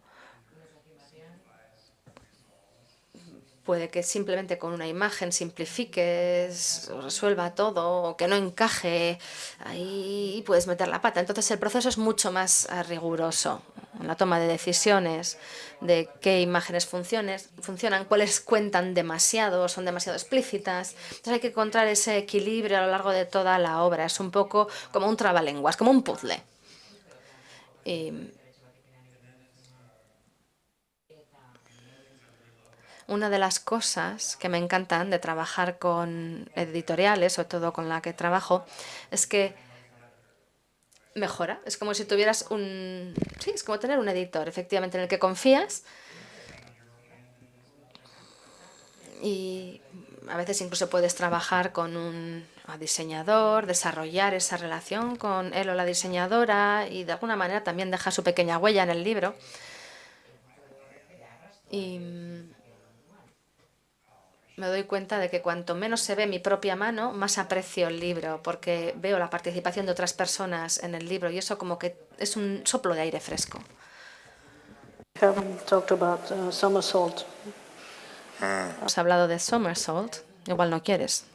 puede que simplemente con una imagen simplifiques o resuelva todo o que no encaje, ahí puedes meter la pata. Entonces el proceso es mucho más riguroso en la toma de decisiones, de qué imágenes funcionan, cuáles cuentan demasiado o son demasiado explícitas. Entonces hay que encontrar ese equilibrio a lo largo de toda la obra. Es un poco como un trabalenguas, como un puzzle. Y una de las cosas que me encantan de trabajar con editoriales, sobre todo con la que trabajo, es que mejora. Es como si tuvieras un... Sí, es como tener un editor, efectivamente, en el que confías. Y a veces incluso puedes trabajar con un diseñador, desarrollar esa relación con él o la diseñadora y de alguna manera también dejar su pequeña huella en el libro. Y me doy cuenta de que cuanto menos se ve mi propia mano, más aprecio el libro, porque veo la participación de otras personas en el libro y eso como que es un soplo de aire fresco. Somersault. Has hablado de Somersault, igual no quieres.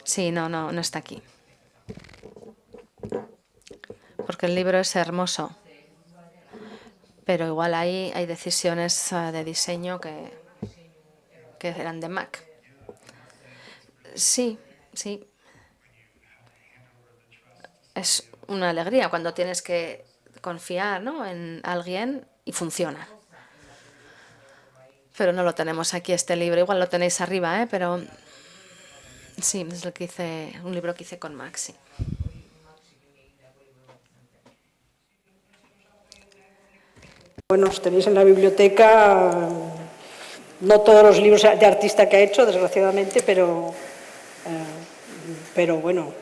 Sí, no está aquí. Porque el libro es hermoso, pero igual ahí hay decisiones de diseño que eran de Mac. Sí. Es una alegría cuando tienes que confiar, ¿no?, en alguien y funciona. Pero no lo tenemos aquí, este libro. Igual lo tenéis arriba, pero sí, es lo que hice, un libro que hice con Mac, sí. Bueno, os tenéis en la biblioteca no todos los libros de artista que ha hecho, desgraciadamente, pero bueno,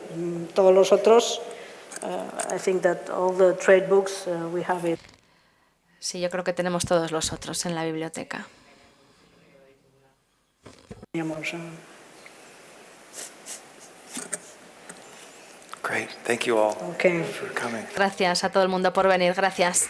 todos los otros. I think that all the trade books we have it. Sí, yo creo que tenemos todos los otros en la biblioteca. Great. Thank you all Okay. for coming. Gracias a todo el mundo por venir. Gracias.